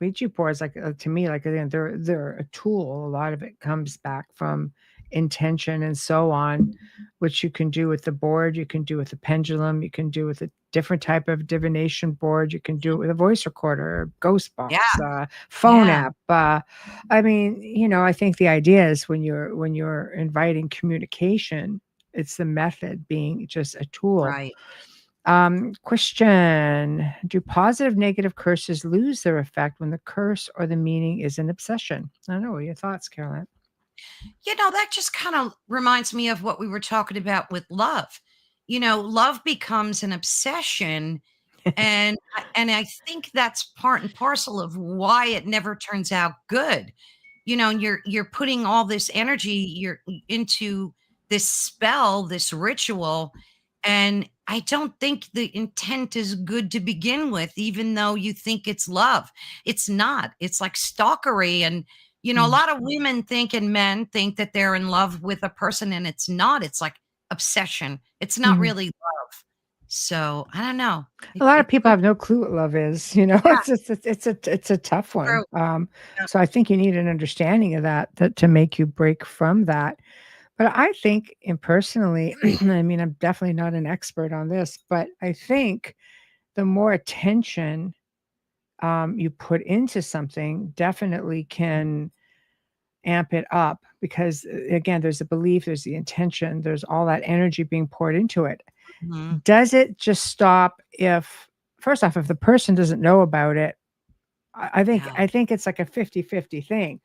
A: Ouija boards, like to me, like again, they're a tool. A lot of it comes back from intention and so on, which you can do with the board, you can do with the pendulum, you can do with a different type of divination board, you can do it with a voice recorder, ghost box,
B: Yeah.
A: phone
B: Yeah.
A: app. I mean, I think the idea is when you're inviting communication, it's the method being just a tool.
B: Right.
A: Question: do positive, negative curses lose their effect when the curse or the meaning is an obsession? I don't know. What are your thoughts, Caroline?
B: That just kind of reminds me of what we were talking about with love. Love becomes an obsession. And I think that's part and parcel of why it never turns out good. And you're putting all this energy you're into this spell, this ritual, and I don't think the intent is good to begin with, even though you think it's love. It's not. It's like stalkery. And a
A: Mm.
B: lot of women think and men think that they're in love with a person, and it's not. It's like obsession. It's not
A: Mhm.
B: really love. So I don't know.
A: A lot of
B: It
A: people
B: could
A: have no clue what love is, you know.
B: Yeah.
A: It's a tough one.
B: True. Yeah.
A: So I think you need an understanding of that to make you break from that. But I think, and personally, I mean, I'm definitely not an expert on this, but I think the more attention you put into something definitely can amp it up because, again, there's a belief, there's the intention, there's all that energy being poured into it.
B: Mhm.
A: Does it just stop if, first off, if the person doesn't know about it?
B: Yeah.
A: I think it's like a 50-50 thing.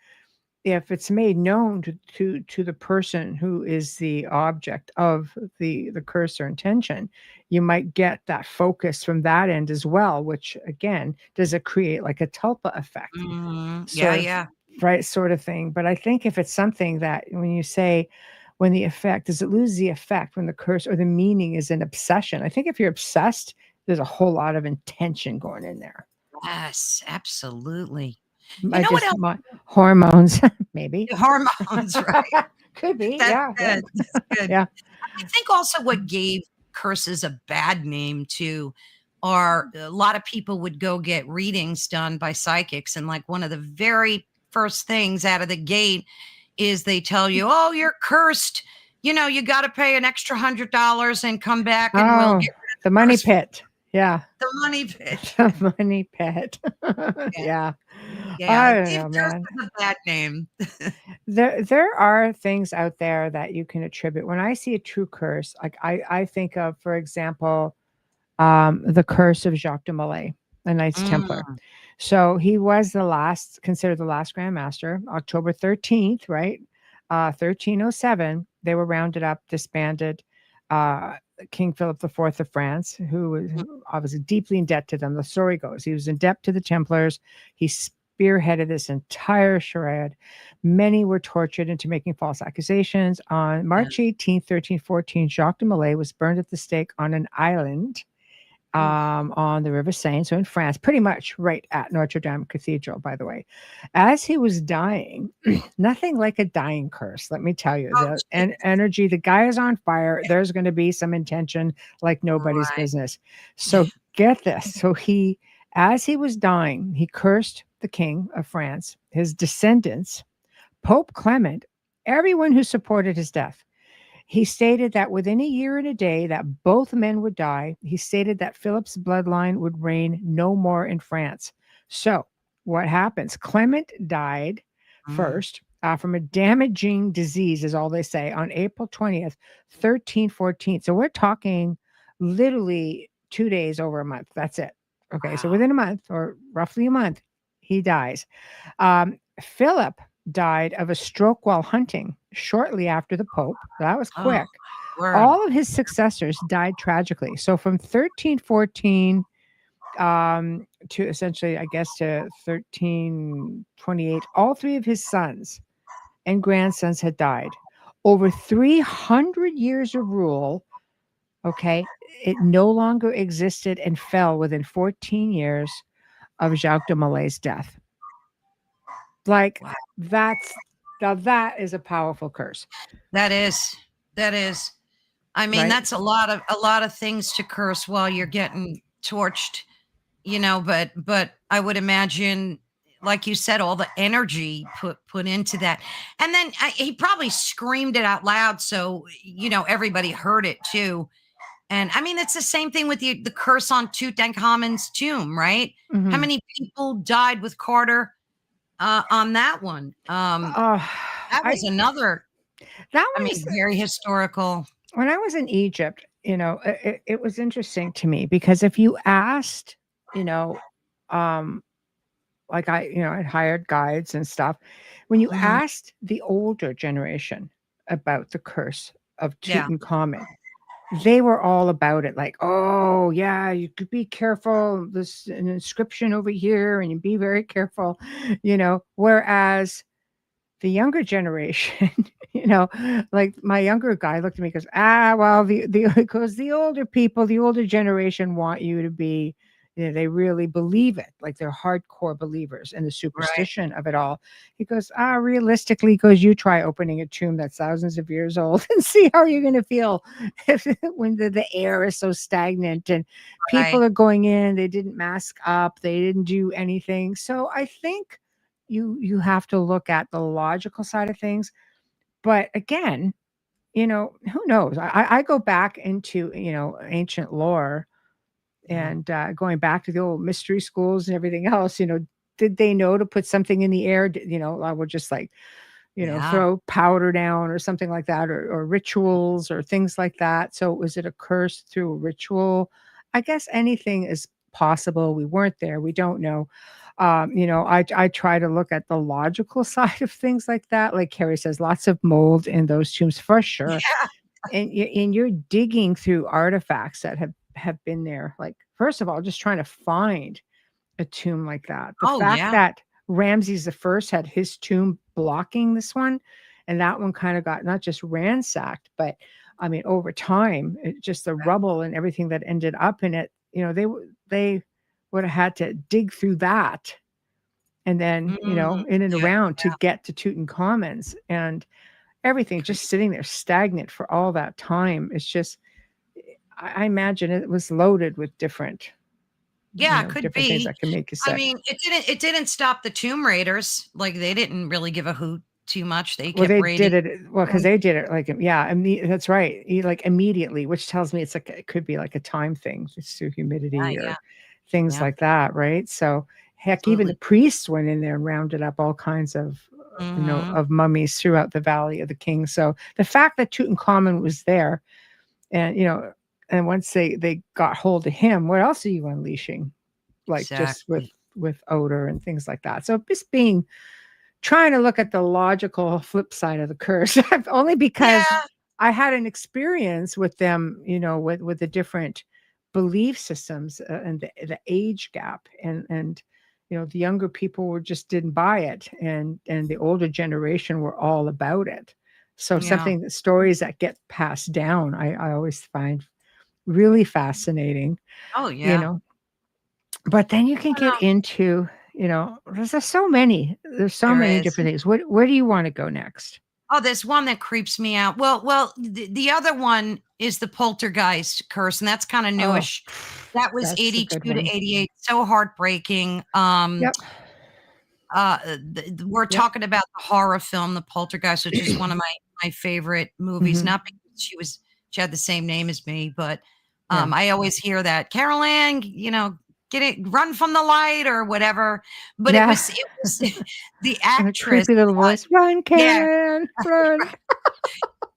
A: If it's made known to the person who is the object of the curse or intention, you might get that focus from that end as well, which again, does it create like a tulpa effect
B: Yeah,
A: sort of,
B: yeah.
A: right, sort of thing. But I think if it's something that when you say, when the effect, does it lose the effect when the curse or the meaning is an obsession? I think if you're obsessed, there's a whole lot of intention going in there.
B: Yes, absolutely. You
A: I
B: know what
A: just
B: else?
A: my hormones, maybe.
B: The hormones, right?
A: Could be.
B: That's
A: Yeah, yeah.
B: good. That's good.
A: Yeah.
B: I think also what gave curses a bad name too are a lot of people would go get readings done by psychics, and like one of the very first things out of the gate is they tell you, "Oh, you're cursed. You know, you got to pay an extra $100 and come back, and we'll
A: Oh,
B: get rid of
A: the
B: the
A: money
B: curse."
A: pit. Yeah.
B: The money pit.
A: The money pit.
B: Yeah,
A: Yeah.
B: yeah.
A: I
B: It
A: don't
B: gave
A: know, man.
B: curses a bad name.
A: There are things out there that you can attribute. When I see a true curse, like I think of, for example, the curse of Jacques de Molay, a Knights Templar.
B: Mm,
A: So he was the last, considered the last Grand Master, October 13th, right? 1307, they were rounded up, disbanded. Uh, King Philip IV of France, who was
B: mm,
A: obviously deeply in debt to them. The story goes he was in debt to the Templars. He spearheaded this entire charade. Many were tortured into making false accusations. On
B: yeah.
A: March 18th, 1314, Jacques de Molay was burned at the stake on an island
B: Oof.
A: on the River Seine, so in France, pretty much right at Notre Dame Cathedral, by the way. As he was dying, nothing like a dying curse, let me tell you.
B: Oh,
A: The
B: gee.
A: energy, the guy is on fire. There's going to be some intention like nobody's
B: Right.
A: business. So get this. So as he was dying, he cursed the king of France, his descendants, Pope Clement, everyone who supported his death. He stated that within a year and a day that both men would die. He stated that Philip's bloodline would reign no more in France. So what happens? Clement died
B: Mm,
A: first from a damaging disease, is all they say, on April 20th, 1314. So we're talking literally 2 days over a month. That's it. Okay, so
B: wow.
A: within a month or roughly a month, he dies. Philip died of a stroke while hunting shortly after the Pope. That was
B: Oh,
A: quick.
B: word.
A: All of his successors died tragically. So from 1314 to essentially, I guess, to 1328, all three of his sons and grandsons had died. Over 300 years of rule, okay, it no longer existed and fell within 14 years of Jacques de Molay's death. Like
B: Wow.
A: that's now that is a powerful curse,
B: That is. That is. I mean,
A: right?
B: that's a lot of things to curse while you're getting torched, but I would imagine, like you said, all the energy put into that. And then he probably screamed it out loud so everybody heard it too. And I mean, it's the same thing with the curse on Tutankhamun's tomb, right? How
A: Mhm.
B: many people died with Carter on that one?
A: Oh,
B: That was
A: I
B: another,
A: that
B: I
A: one's
B: mean, very historical.
A: when I was in Egypt, it was interesting to me because if you asked, you know, um, like I'd hired guides and stuff. When you
B: Mhm.
A: asked the older generation about the curse of
B: Yeah.
A: Tutankhamun, they were all about it. Like, oh yeah, you could be careful. There's an inscription over here, and you be very careful, Whereas the younger generation, like my younger guy looked at me and goes, well, because the older people, the older generation want you to be, they really believe it, like they're hardcore believers in the
B: Right.
A: superstition of it all. He goes, realistically, he goes, you try opening a tomb that's thousands of years old and see how you're going to feel if, when the air is so stagnant and people
B: Right.
A: are going in, they didn't mask up, they didn't do anything. So I think you have to look at the logical side of things. But again, who knows? I go back into, ancient lore
B: Yeah.
A: and going back to the old mystery schools and everything else, did they know to put something in the air? I would just like,
B: Yeah.
A: throw powder down or something like that, or rituals or things like that. So was it a curse through a ritual? I guess anything is possible. We weren't there. We don't know. I try to look at the logical side of things like that. Like Carrie says, lots of mold in those tombs for sure.
B: Yeah.
A: And you're digging through artifacts that have been there. Like, first of all, just trying to find a tomb like that. The
B: Oh,
A: fact
B: yeah.
A: that Ramses the First had his tomb blocking this one, and that one kind of got not just ransacked, but I mean, over time, just the rubble and everything that ended up in it. They would have had to dig through that, and then
B: Mm,
A: in and
B: yeah.
A: around to get to Tutankhamun's, and everything
B: Crazy.
A: just sitting there stagnant for all that time. It's just, I imagine it was loaded with different,
B: Yeah, it could
A: different things
B: be.
A: that can make you
B: I
A: sick.
B: mean, it didn't stop the Tomb Raiders. Like they didn't really give a hoot too much. They
A: Well,
B: kept
A: they
B: raiding.
A: did it well because they did it like, yeah, that's right. Like immediately, which tells me it's like it could be like a time thing, just through
B: Yeah,
A: humidity
B: yeah,
A: or things
B: yeah.
A: like that, right? So heck, even the
B: Absolutely.
A: priests went in there and rounded up all kinds of
B: Mhm.
A: of mummies throughout the Valley of the Kings. So the fact that Tutankhamun was there, and and once they got hold of him, what else are you unleashing? Like just
B: Exactly.
A: with odor and things like that. So just being trying to look at the logical flip side of the curse, only because
B: Yeah.
A: I had an experience with them, with the different belief systems, and the age gap, and the younger people were just didn't buy it, and the older generation were all about it. So
B: Yeah.
A: stories that get passed down, I always find really fascinating,
B: Oh,
A: you
B: yeah.
A: know. But then you can get
B: Well,
A: into, there's there's so
B: there
A: many
B: is.
A: different things. Where do you want to go next?
B: Oh, there's one that creeps me out. Well, the other one is the poltergeist curse, and that's kind of
A: Oh,
B: newish. That was
A: that's a good
B: 82 to
A: one.
B: 88. So heartbreaking.
A: Yep.
B: We're
A: Yep.
B: talking about the horror film, The Poltergeist, which is one of my favorite movies.
A: Hmm.
B: Not because she had the same name as me, but
A: Yeah.
B: I always hear that Carolann, get it, run from the light or whatever. But it
A: Yeah.
B: was the
A: And a
B: actress.
A: creepy little voice. Run,
B: Yeah,
A: Karen, run.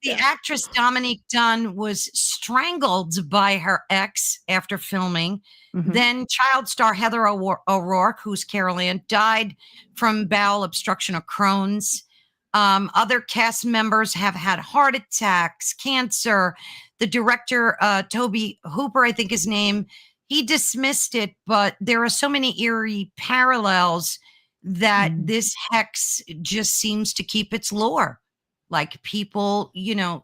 B: the
A: Yeah.
B: actress Dominique Dunn was strangled by her ex after filming.
A: Hmm.
B: Then child star Heather O'Rourke, who's Carolann, died from bowel obstruction or Crohn's. Other cast members have had heart attacks, cancer. The director, Toby Hooper, I think his name, he dismissed it, but there are so many eerie parallels that
A: Mm.
B: this hex just seems to keep its lore. Like people, in the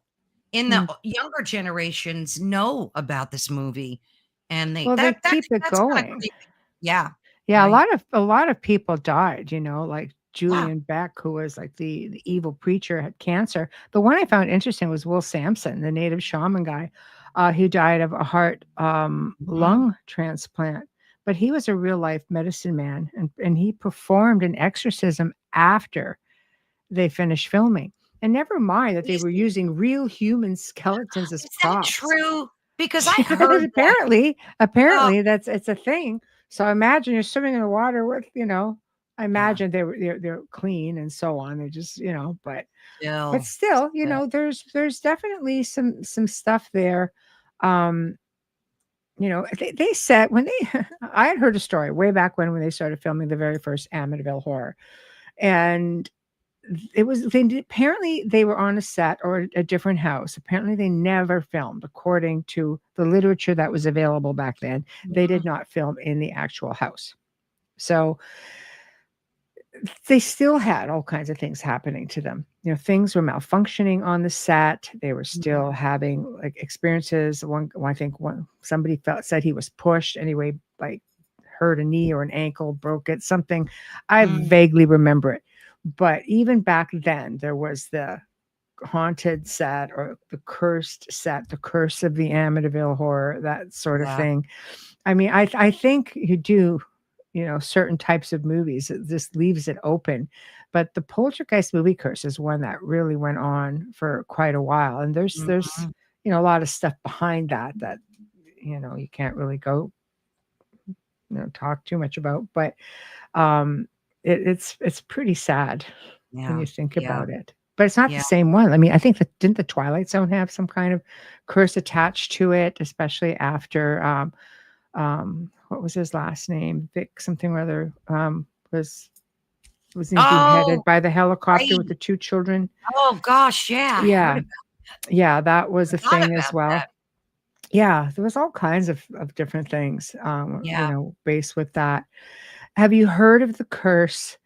A: Mm.
B: younger generations know about this movie, and they
A: Well, they
B: that
A: keep it
B: that's kind of
A: going.
B: creepy. Yeah,
A: Yeah,
B: right.
A: a lot of people died, like
B: Yeah.
A: Julian Beck, who was like the evil preacher, had cancer. The one I found interesting was Will Sampson, the native shaman guy, who died of a heart
B: Mhm.
A: lung transplant. But he was a real life medicine man, and he performed an exorcism after they finished filming. And never mind that they were
B: Crazy.
A: using real human skeletons as
B: Is that
A: props.
B: true? Because I heard that. Oh,
A: Apparently that's it's a thing. So imagine you're swimming in the water with, I
B: yeah.
A: imagine they're clean and so on. They're just, but
B: Still,
A: still,
B: still.
A: there's definitely some stuff there. Um, they said when they I had heard a story way back when they started filming the very first Amityville Horror. And apparently they were on a set or a different house. Apparently they never filmed, according to the literature that was available back then. They did
B: Mhm.
A: not film in the actual house. So they still had all kinds of things happening to them. Things were malfunctioning on the set. They were
B: Mhm.
A: still having like experiences. I think somebody said he was pushed anyway, like hurt a knee or an ankle, broke it, something. I
B: Mm.
A: vaguely remember it. But even back then, there was the haunted set or the cursed set, the curse of the Amityville horror, that sort of
B: Yeah.
A: thing. I mean, I think you do, certain types of movies. This leaves it open. But the Poltergeist movie curse is one that really went on for quite a while. And there's
B: Mhm.
A: a lot of stuff behind that you can't really go talk too much about. But it's pretty sad when
B: Yeah.
A: you think
B: Yeah.
A: about it. But it's not
B: Yeah.
A: the same one. I mean, I think didn't the Twilight Zone have some kind of curse attached to it, especially after what was his last name? Vic something or other was he beheaded
B: Oh,
A: by the helicopter
B: right.
A: with the two children?
B: Oh gosh, yeah. I heard
A: Yeah.
B: about
A: Yeah, that was a
B: forgot
A: thing as
B: about
A: well.
B: that.
A: Yeah, there was all kinds of different things,
B: Yeah.
A: based with that. Have you heard of the curse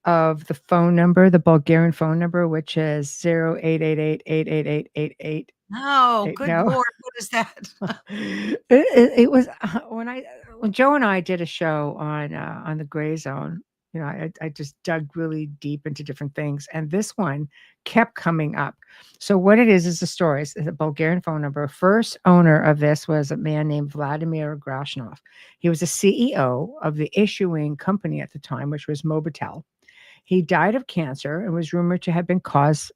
A: of the phone number, the Bulgarian phone number, which is 0888
B: No, good
A: No?
B: Lord, what is that?
A: It was when Joe and I did a show on the Gray Zone. I just dug really deep into different things, and this one kept coming up. So what it is the story. It's a Bulgarian phone number. First owner of this was a man named Vladimir Grashnov. He was a CEO of the issuing company at the time, which was Mobitel. He died of cancer and was rumored to have been caused.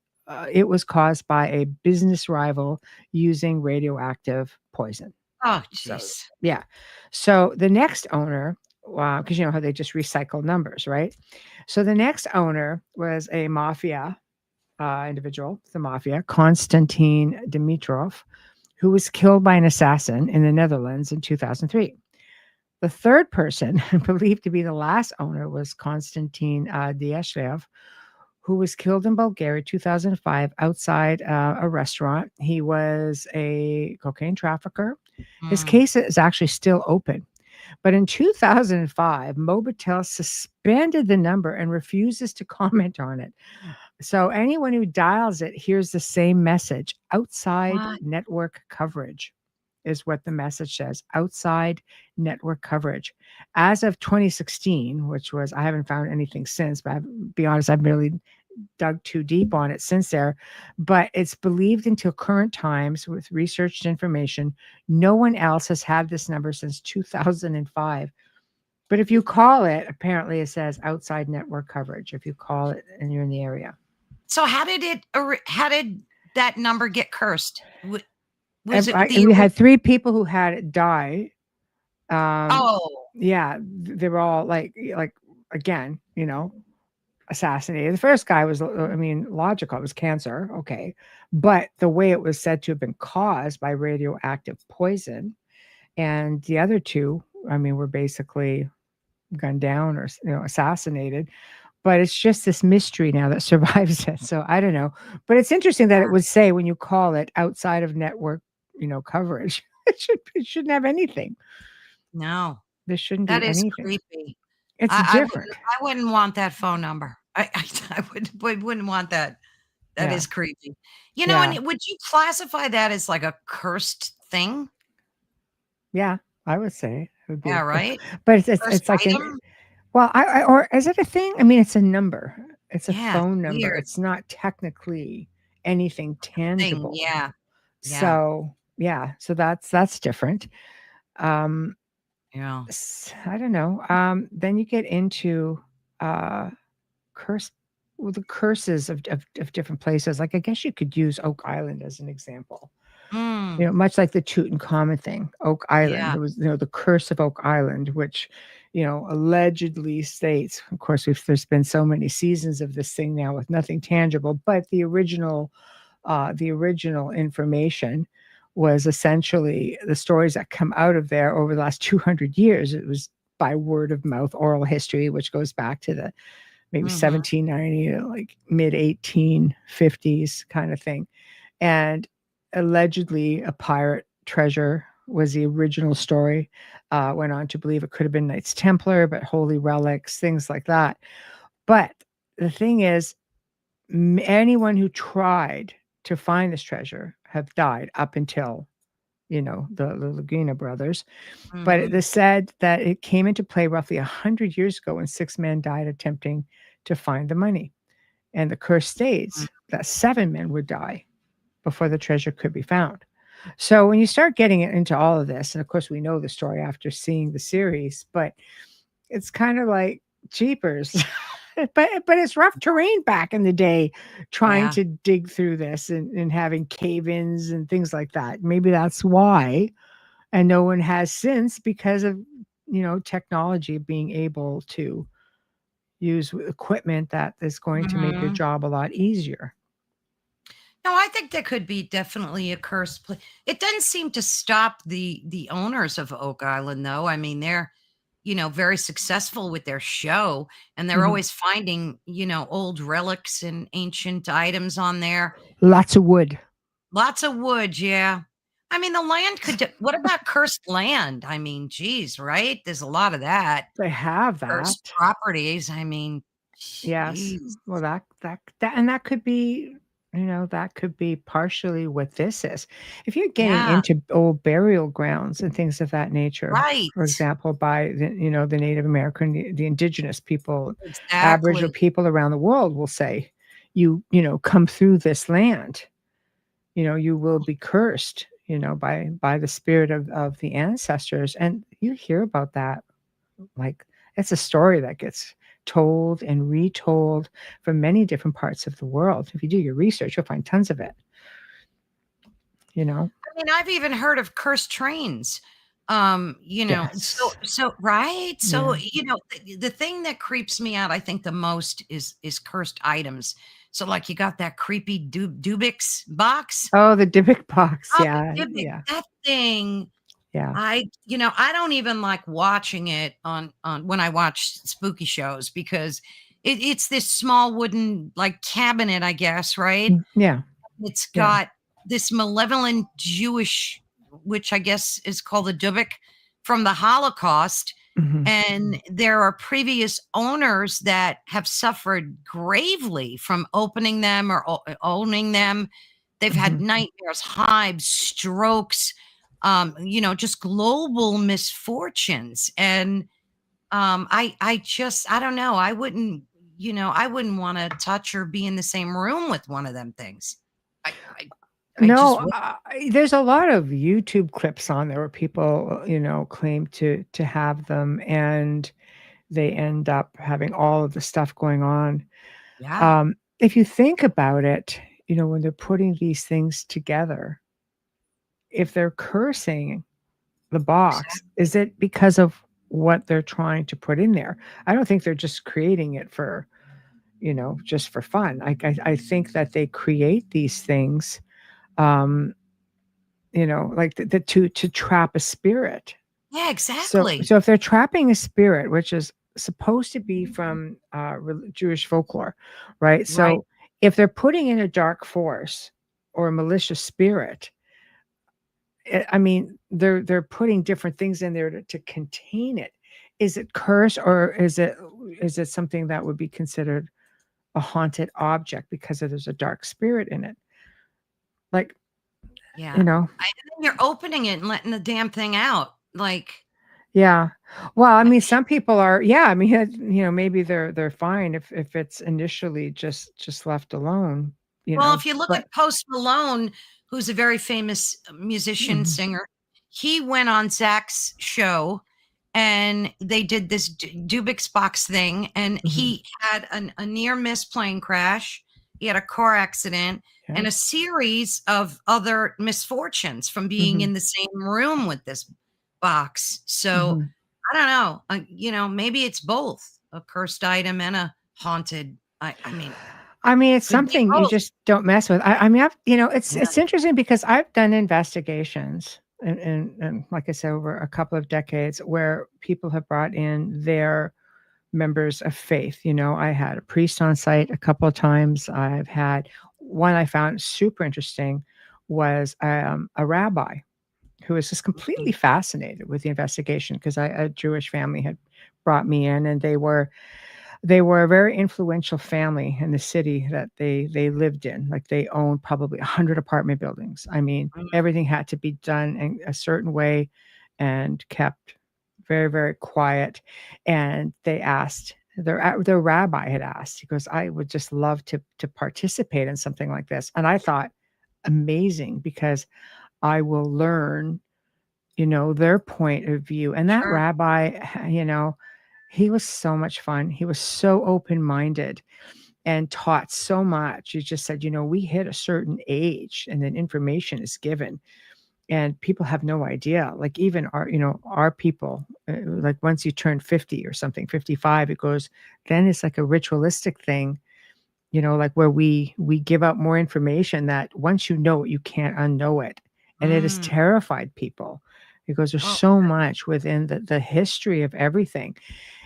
A: It was caused by a business rival using radioactive poison.
B: Oh,
A: So
B: jeez.
A: yeah. So the next owner, because you know how they just recycle numbers, right? So the next owner was a mafia individual, the mafia, Konstantin Dimitrov, who was killed by an assassin in the Netherlands in 2003. The third person, believed to be the last owner, was Konstantin Diashlev, who was killed in Bulgaria 2005 outside a restaurant. He was a cocaine trafficker. His
B: Mm.
A: case is actually still open. But in 2005, Mobitel suspended the number and refuses to comment on it. So anyone who dials it hears the same message: outside
B: What?
A: network coverage is what the message says. Outside network coverage. As of 2016, which was, I haven't found anything since, but be honest, I've really dug too deep on it since there. But it's believed until current times with researched information, no one else has had this number since 2005. But if you call it, apparently it says outside network coverage if you call it and you're in the area.
B: So how did that number get cursed? Was it the
A: We had 3 people who had it die.
B: Oh,
A: Yeah, they were all like again, assassinated. The first guy was, I mean, logical. It was cancer, okay, but the way it was said to have been caused by radioactive poison, and the other 2, I mean, were basically gunned down or assassinated. But it's just this mystery now that survives it. So I don't know. But it's interesting that it would say when you call it outside of network, coverage. It shouldn't have anything.
B: no.
A: There shouldn't
B: That
A: be
B: is
A: anything.
B: creepy.
A: It's different.
B: I wouldn't want that phone number. I wouldn't want that. That
A: Yeah.
B: is creepy.
A: Yeah.
B: And would you classify that as like a cursed thing?
A: Yeah. I would say it would be
B: Yeah, right?
A: but it's
B: Cursed
A: it's like
B: item?
A: or is it a thing? I mean, it's a number. It's a
B: Yeah, it's
A: phone number.
B: weird.
A: It's not technically anything
B: Thing,
A: tangible.
B: yeah. Yeah.
A: So, yeah, so that's different. Um,
B: Yeah.
A: I don't know. Then you get into uh, curse, the curses of different places. Like I guess you could use Oak Island as an example.
B: Mm,
A: Much like the Tutankhamun thing, Oak Island.
B: yeah.
A: There was, the curse of Oak Island, which, allegedly states. Of course, there's been so many seasons of this thing now with nothing tangible, but the original information was essentially the stories that come out of there over the last 200 years. It was by word of mouth oral history, which goes back to the maybe
B: Mhm.
A: 1790 to like mid 1850s kind of thing. And allegedly a pirate treasure was the original story. Went on to believe it could have been Knights Templar, but holy relics, things like that. But the thing is, anyone who tried to find this treasure have died up until the Laguna brothers. But it
B: Mhm.
A: is said that it came into play roughly 100 years ago when 6 men died attempting to find the money. And the curse states that 7 men would die before the treasure could be found. So when you start getting into all of this, and of course we know the story after seeing the series, but it's kind of like jeepers. But it's rough terrain back in the day trying
B: Yeah.
A: to dig through this and having cave-ins and things like that. Maybe that's why. And no one has since because of technology being able to use equipment that is going to make your
B: Mhm.
A: job a lot easier.
B: No, I think there could be definitely a cursed place. It doesn't seem to stop the owners of Oak Island, though. I mean, they're very successful with their show, and they're
A: Mhm.
B: always finding old relics and ancient items on there.
A: Lots of wood.
B: Lots of wood, yeah. I mean, the land could. What about cursed land? I mean, geez, right? There's a lot of that.
A: They have
B: Cursed
A: that.
B: properties. I mean,
A: Yes.
B: jeez.
A: Well, that could be, that could be partially what this is. If you're getting
B: Yeah,
A: into old burial grounds and things of that nature,
B: right.
A: for example, by the Native American, the indigenous people, Aboriginal
B: Exactly.
A: people around the world will say, come through this land, you will be cursed, by the spirit of the ancestors. And you hear about that, like, it's a story that gets told and retold from many different parts of the world. If you do your research, you'll find tons of it, you know?
B: I mean, I've even heard of cursed trains. So
A: Yes.
B: right? So,
A: Yeah.
B: the thing that creeps me out, I think the most is cursed items. So like you got that creepy Dubix box.
A: Oh, the Dybbuk box.
B: Oh,
A: Yeah.
B: the Dybbuk,
A: Yeah.
B: that thing,
A: Yeah.
B: I don't even like watching it on when I watch spooky shows because it's this small wooden like cabinet, I guess, right?
A: Yeah.
B: It's
A: Yeah.
B: got this malevolent Jewish, which I guess is called the Dubik from the Holocaust.
A: Mhm.
B: And there are previous owners that have suffered gravely from opening them or owning them. They've had
A: Mhm.
B: nightmares, hives, strokes, just global misfortunes. And I don't know. I wouldn't want to touch or be in the same room with one of them things. I I I just
A: No,
B: would.
A: there's a lot of YouTube clips on there where people, claim to have them, and they end up having all of the stuff going on.
B: Yeah,
A: If you think about it, when they're putting these things together, if they're cursing the box, is
B: exactly.
A: it because of what they're trying to put in there? I don't think they're just creating it for, just for fun. I think that they create these things, um, like to trap a spirit.
B: Yeah,
A: So
B: exactly.
A: so if they're trapping a spirit, which is supposed to be from Jewish folklore, right?
B: Right.
A: So if they're putting in a dark force or a malicious spirit, I mean, they're putting different things in there to contain it. Is it curse, or is it something that would be considered a haunted object because there's a dark spirit in it? Like,
B: Yeah.
A: you know,
B: And then you're opening it and letting the damn thing out. Like,
A: yeah. Well, I
B: I
A: mean, some people are, yeah, I mean, maybe they're fine if it's initially just left alone,
B: well, if you look
A: but
B: at Post Malone, who's a very famous musician,
A: mhm,
B: singer, he went on Zach's show and they did this Dubix box thing, and
A: mhm,
B: he had a near miss plane crash. He had a car accident
A: yeah,
B: and a series of other misfortunes from being
A: mhm,
B: in the same room with this box. So
A: mhm.
B: I don't know. Maybe it's both a cursed item and a haunted. I mean,
A: I mean, it's
B: could be
A: something you
B: both.
A: just don't mess with. I mean, it's
B: Yeah.
A: it's interesting because I've done investigations and like I said, over a couple of decades where people have brought in their members of faith. I had a priest on site a couple of times. I've had one I found super interesting was a rabbi who was just completely fascinated with the investigation because a Jewish family had brought me in, and they were They were a very influential family in the city that they lived in. Like, they owned probably 100 apartment buildings. I mean,
B: Mm,
A: everything had to be done in a certain way and kept very, very quiet. And they asked their rabbi had asked, he goes, "I would just love to participate in something like this." And I thought, amazing, because I will learn, their point of view. And that
B: sure.
A: rabbi, he was so much fun. He was so open-minded and taught so much. He just said, we hit a certain age and then information is given and people have no idea. Like, even our people, like, once you turn 50 or something, 55, it goes, then it's like a ritualistic thing, like, where we give out more information that once you know it, you can't unknow it. And it has
B: Mm.
A: terrified people because there's
B: Oh,
A: so much within the history of everything.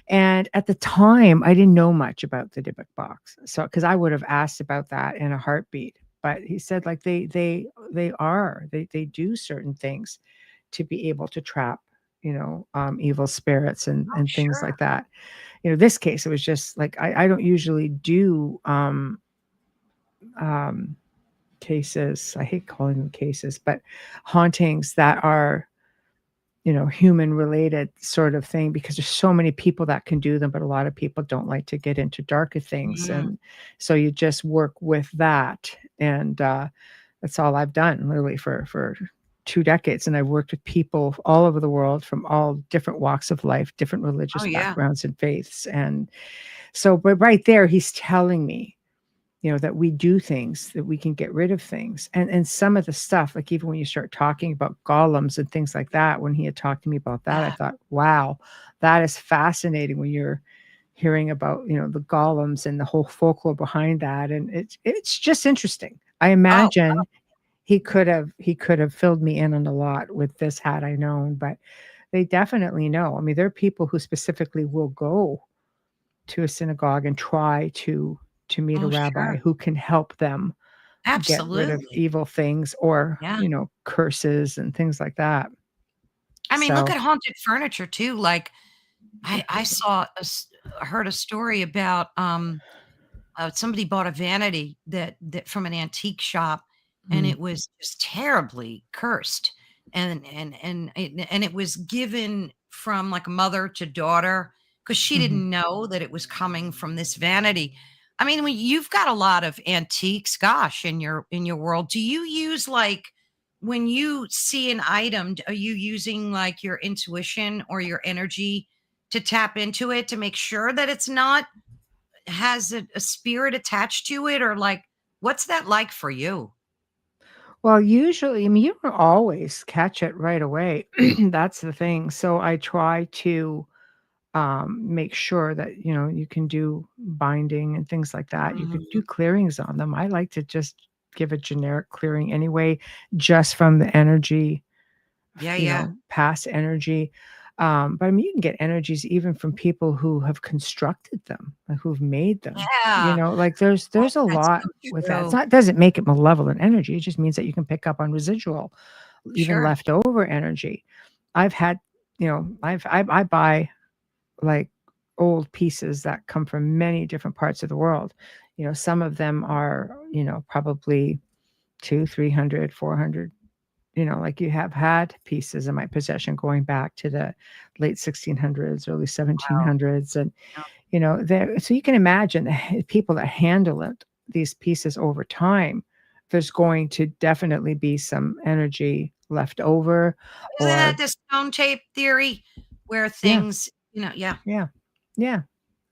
A: And at the time, I didn't know much about the Dybbuk box. So, because I would have asked about that in a heartbeat. But he said, like, they do certain things to be able to trap, evil spirits
B: oh,
A: and things
B: sure.
A: like that. This case, it was just like, I don't usually do um cases. I hate calling them cases, but hauntings that are, human related sort of thing, because there's so many people that can do them, but a lot of people don't like to get into darker things.
B: Mm.
A: And so you just work with that. And that's all I've done literally for 2 decades. And I've worked with people all over the world from all different walks of life, different
B: Oh,
A: religious
B: yeah.
A: backgrounds and faiths. And so, but right there, he's telling me, that we do things, that we can get rid of things. And some of the stuff, like, even when you start talking about golems and things like that, when he had talked to me about that, I
B: Yeah.
A: thought, wow, that is fascinating when you're hearing about, the golems and the whole folklore behind that. And it's just interesting. I
B: Oh,
A: imagine he could have filled me in on a lot with this had I known, but they definitely know. I mean, there are people who specifically will go to a synagogue and try to meet a
B: oh,
A: rabbi
B: sure.
A: who can help them get rid of
B: Absolutely.
A: evil things or,
B: Yeah.
A: curses and things like that.
B: I mean, look
A: So
B: at haunted furniture too. Like, I saw heard a story about, somebody bought a vanity that from an antique shop, and
A: mm,
B: it was just terribly cursed, and it was given from, like, mother to daughter because she
A: mhm.
B: didn't know that it was coming from this vanity. I mean, when you've got a lot of antiques, gosh, in your world, do you use, like, when you see an item, are you using, like, your intuition or your energy to tap into it to make sure that it's not has a spirit attached to it, or, like, what's that like for you?
A: Well, usually, I mean, you don't always catch it right away. That's the thing. So I try to make sure that, you can do binding and things like that. You could
B: Mhm.
A: do clearings on them. I like to just give a generic clearing anyway, just from the energy,
B: Yeah, yeah.
A: past energy. But I mean, you can get energies even from people who have constructed them, like, who've made them.
B: Yeah.
A: Like,
B: Oh,
A: there's a
B: that's
A: lot
B: so
A: with that. It's
B: true.
A: not doesn't make it malevolent energy. It just means that you can pick up on residual, even
B: Sure.
A: leftover energy. I've had, I buy, like, old pieces that come from many different parts of the world. Some of them are, probably 2, 300, 400. Like, you have had pieces in my possession going back to the late 1600s, early
B: Wow.
A: 1700s. And,
B: Yeah.
A: there, so you can imagine the people that handle these pieces over time, there's going to definitely be some energy left over.
B: Isn't that
A: Or,
B: the stone tape theory where
A: yeah,
B: things, yeah,
A: yeah, yeah,
B: yeah.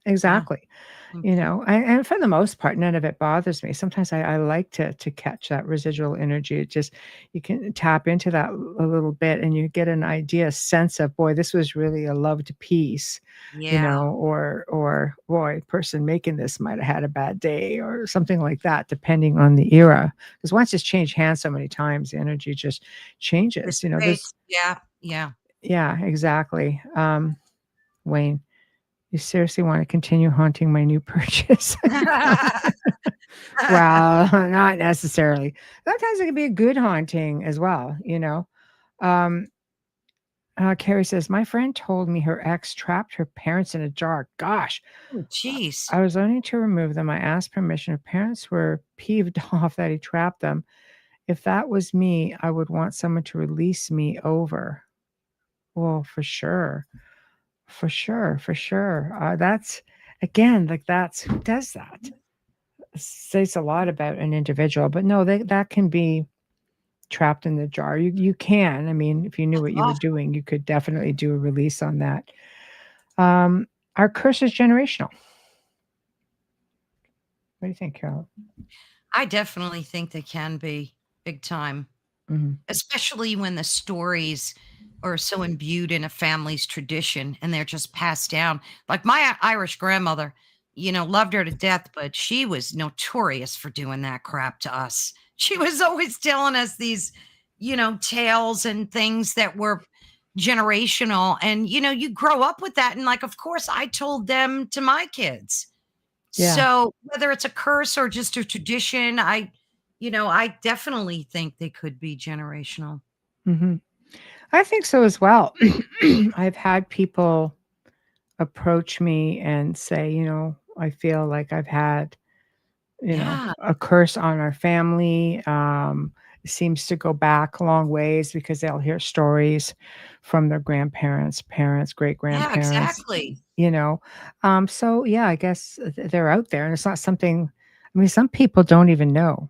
A: exactly.
B: Mm.
A: And for the most part, none of it bothers me. Sometimes I like to catch that residual energy. It just, you can tap into that a little bit and you get an idea, a sense of, boy, this was really a loved piece,
B: Yeah.
A: or boy, person making this might have had a bad day or something like that, depending on the era. Because once it's changed hands so many times, the energy just changes. There's,
B: Dissipates. Yeah, yeah.
A: yeah, exactly. Wayne, you seriously want to continue haunting my new purchase? Well, not necessarily. Sometimes it can be a good haunting as well. Um, Carrie says, my friend told me her ex trapped her parents in a jar. Gosh,
B: Oh, jeez.
A: I was only to remove them. I asked permission. Her parents were peeved off that he trapped them. If that was me, I would want someone to release me over. Well, for sure. For sure. For sure. That's, again, like that's who does that. Says a lot about an individual, but no, that can be trapped in the jar. You can. I mean, if you knew
B: That's
A: what you were
B: awful.
A: doing, you could definitely do a release on that. Our curse is generational. What do you think, Carol?
B: I definitely think they can be big time,
A: Mhm.
B: especially when the stories are so imbued in a family's tradition and they're just passed down. Like my Irish grandmother, loved her to death, but she was notorious for doing that crap to us. She was always telling us these, tales and things that were generational. And, you grow up with that. And, like, of course, I told them to my kids.
A: Yeah.
B: So whether it's a curse or just a tradition, I definitely think they could be generational.
A: Mhm. I think so as well. I've had people approach me and say, I feel like I've had,
B: Yeah.
A: a curse on our family. It seems to go back a long ways because they'll hear stories from their grandparents, parents, great
B: Yeah,
A: grandparents,
B: exactly.
A: you know. So yeah, I guess they're out there, and it's not something. I mean, some people don't even know.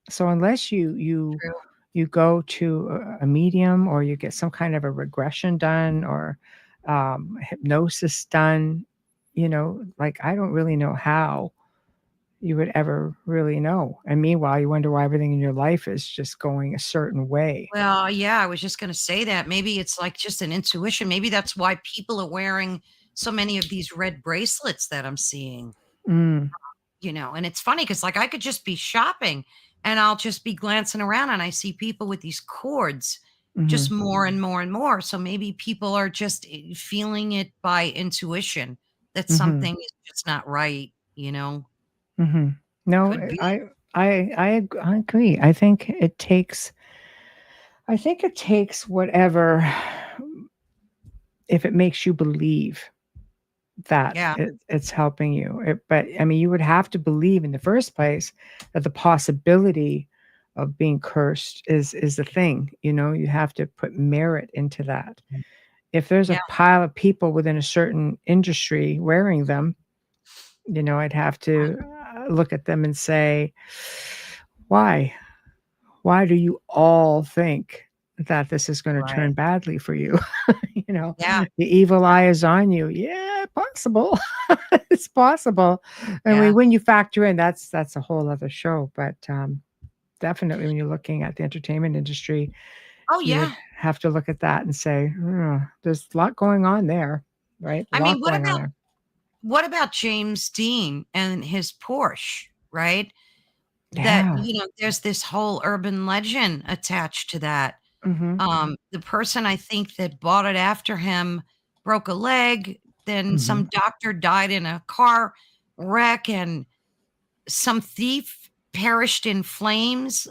A: So unless
B: True.
A: you go to a medium or you get some kind of a regression done or hypnosis done, like I don't really know how you would ever really know. And meanwhile, you wonder why everything in your life is just going a certain way.
B: Well, yeah, I was just gonna say that. Maybe it's like just an intuition. Maybe that's why people are wearing so many of these red bracelets that I'm seeing,
A: Mm,
B: and it's funny because, like, I could just be shopping and I'll just be glancing around and I see people with these cords just
A: mhm,
B: more and more and more. So maybe people are just feeling it by intuition that
A: mhm,
B: something is just not right,
A: mhm. No,
B: could be.
A: I agree. I think it takes whatever if it makes you believe that
B: Yeah.
A: it's helping you. But I mean, you would have to believe in the first place that the possibility of being cursed is a thing. You have to put merit into that. If there's a
B: Yeah.
A: pile of people within a certain industry wearing them, I'd have to look at them and say, why? Why do you all think that this is going to
B: Right.
A: turn badly for you?
B: Yeah.
A: The evil eye is on you. Yeah, possible. It's possible. And
B: Yeah.
A: when you factor in, that's a whole other show. But definitely, when you're looking at the entertainment industry,
B: Oh,
A: you would
B: yeah.
A: have to look at that and say, there's a lot going on there, right? A
B: I mean,
A: lot
B: what
A: going on
B: about
A: there.
B: what about James Dean and his Porsche, right? That,
A: Yeah.
B: there's this whole urban legend attached to that.
A: Hmm.
B: The person I think that bought it after him broke a leg, then
A: Hmm.
B: some doctor died in a car wreck, and some thief perished in flames,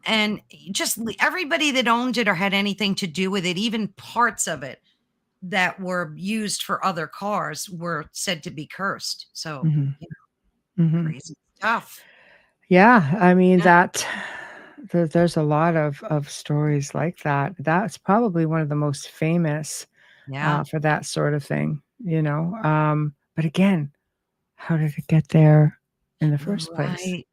B: and just everybody that owned it or had anything to do with it, even parts of it that were used for other cars were said to be cursed. So,
A: Hmm. Hmm.
B: crazy stuff.
A: Yeah, I mean
B: Yeah.
A: there's a lot of stories like that. That's probably one of the most famous
B: Yeah.
A: for that sort of thing, But again, how did it get there in the first place?
B: Right.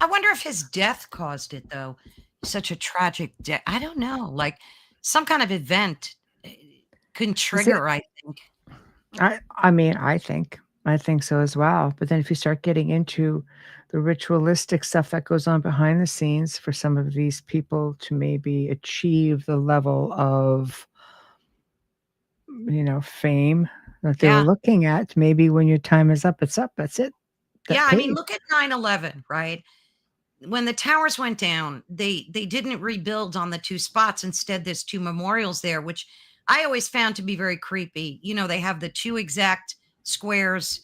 B: I wonder if his death caused it, though. Such a tragic death. I don't know. Like some kind of event eh, can
A: Is it?
B: trigger, I think.
A: I mean, I think so as well. But then if you start getting into the ritualistic stuff that goes on behind the scenes for some of these people to maybe achieve the level of fame that they were
B: Yeah.
A: looking at. Maybe when your time is up, it's up. That's it.
B: Yeah.
A: That
B: I mean,
A: paid.
B: look at 9/11, right? When the towers went down, they didn't rebuild on the two spots. Instead, there's two memorials there, which I always found to be very creepy. They have the two exact squares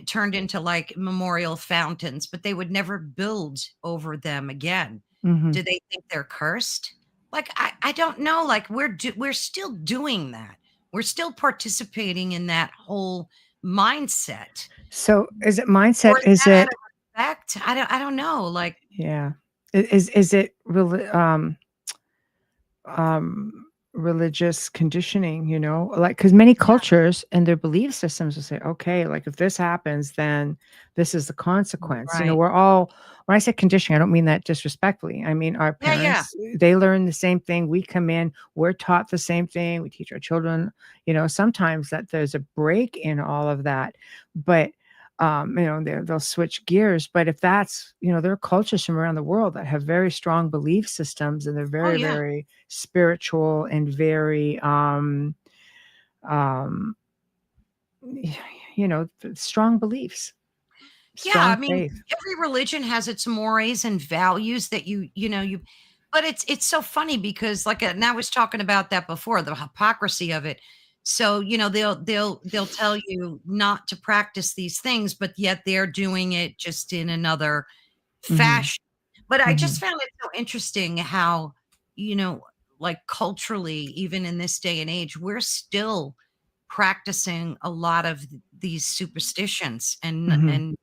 B: turned into like memorial fountains, but they would never build over them again.
A: Mhm.
B: Do they think they're cursed? like I don't know, like we're still doing that. We're still participating in that whole mindset.
A: So is it
B: Or
A: mindset?
B: is
A: Is
B: that out
A: it,
B: of respect? I don't know. Like,
A: yeah. Is it really, um religious conditioning, you know, like, because many cultures and their belief systems will say, okay, like if this happens, then this is the consequence, you know.
B: right.
A: We're all, when I say conditioning, I don't mean that disrespectfully. I mean, our
B: Yeah, yeah.
A: parents, they learn the same thing, we come in, we're taught the same thing, we teach our children, you know. Sometimes that there's a break in all of that, but you know, they'll switch gears. But if that's, you know, there are cultures from around the world that have very strong belief systems, and they're
B: Oh
A: very,
B: yeah.
A: very spiritual and very, um, you know, strong beliefs,
B: Yeah, I
A: strong
B: mean,
A: faith.
B: every religion has its mores and values that you know, you but it's so funny because like and I was talking about that before, the hypocrisy of it. So, you know, they'll tell you not to practice these things, but yet they're doing it just in another
A: Hmm.
B: fashion. But I
A: Hmm.
B: just found it so interesting how, you know, like culturally, even in this day and age, we're still practicing a lot of these superstitions
A: Hmm.
B: and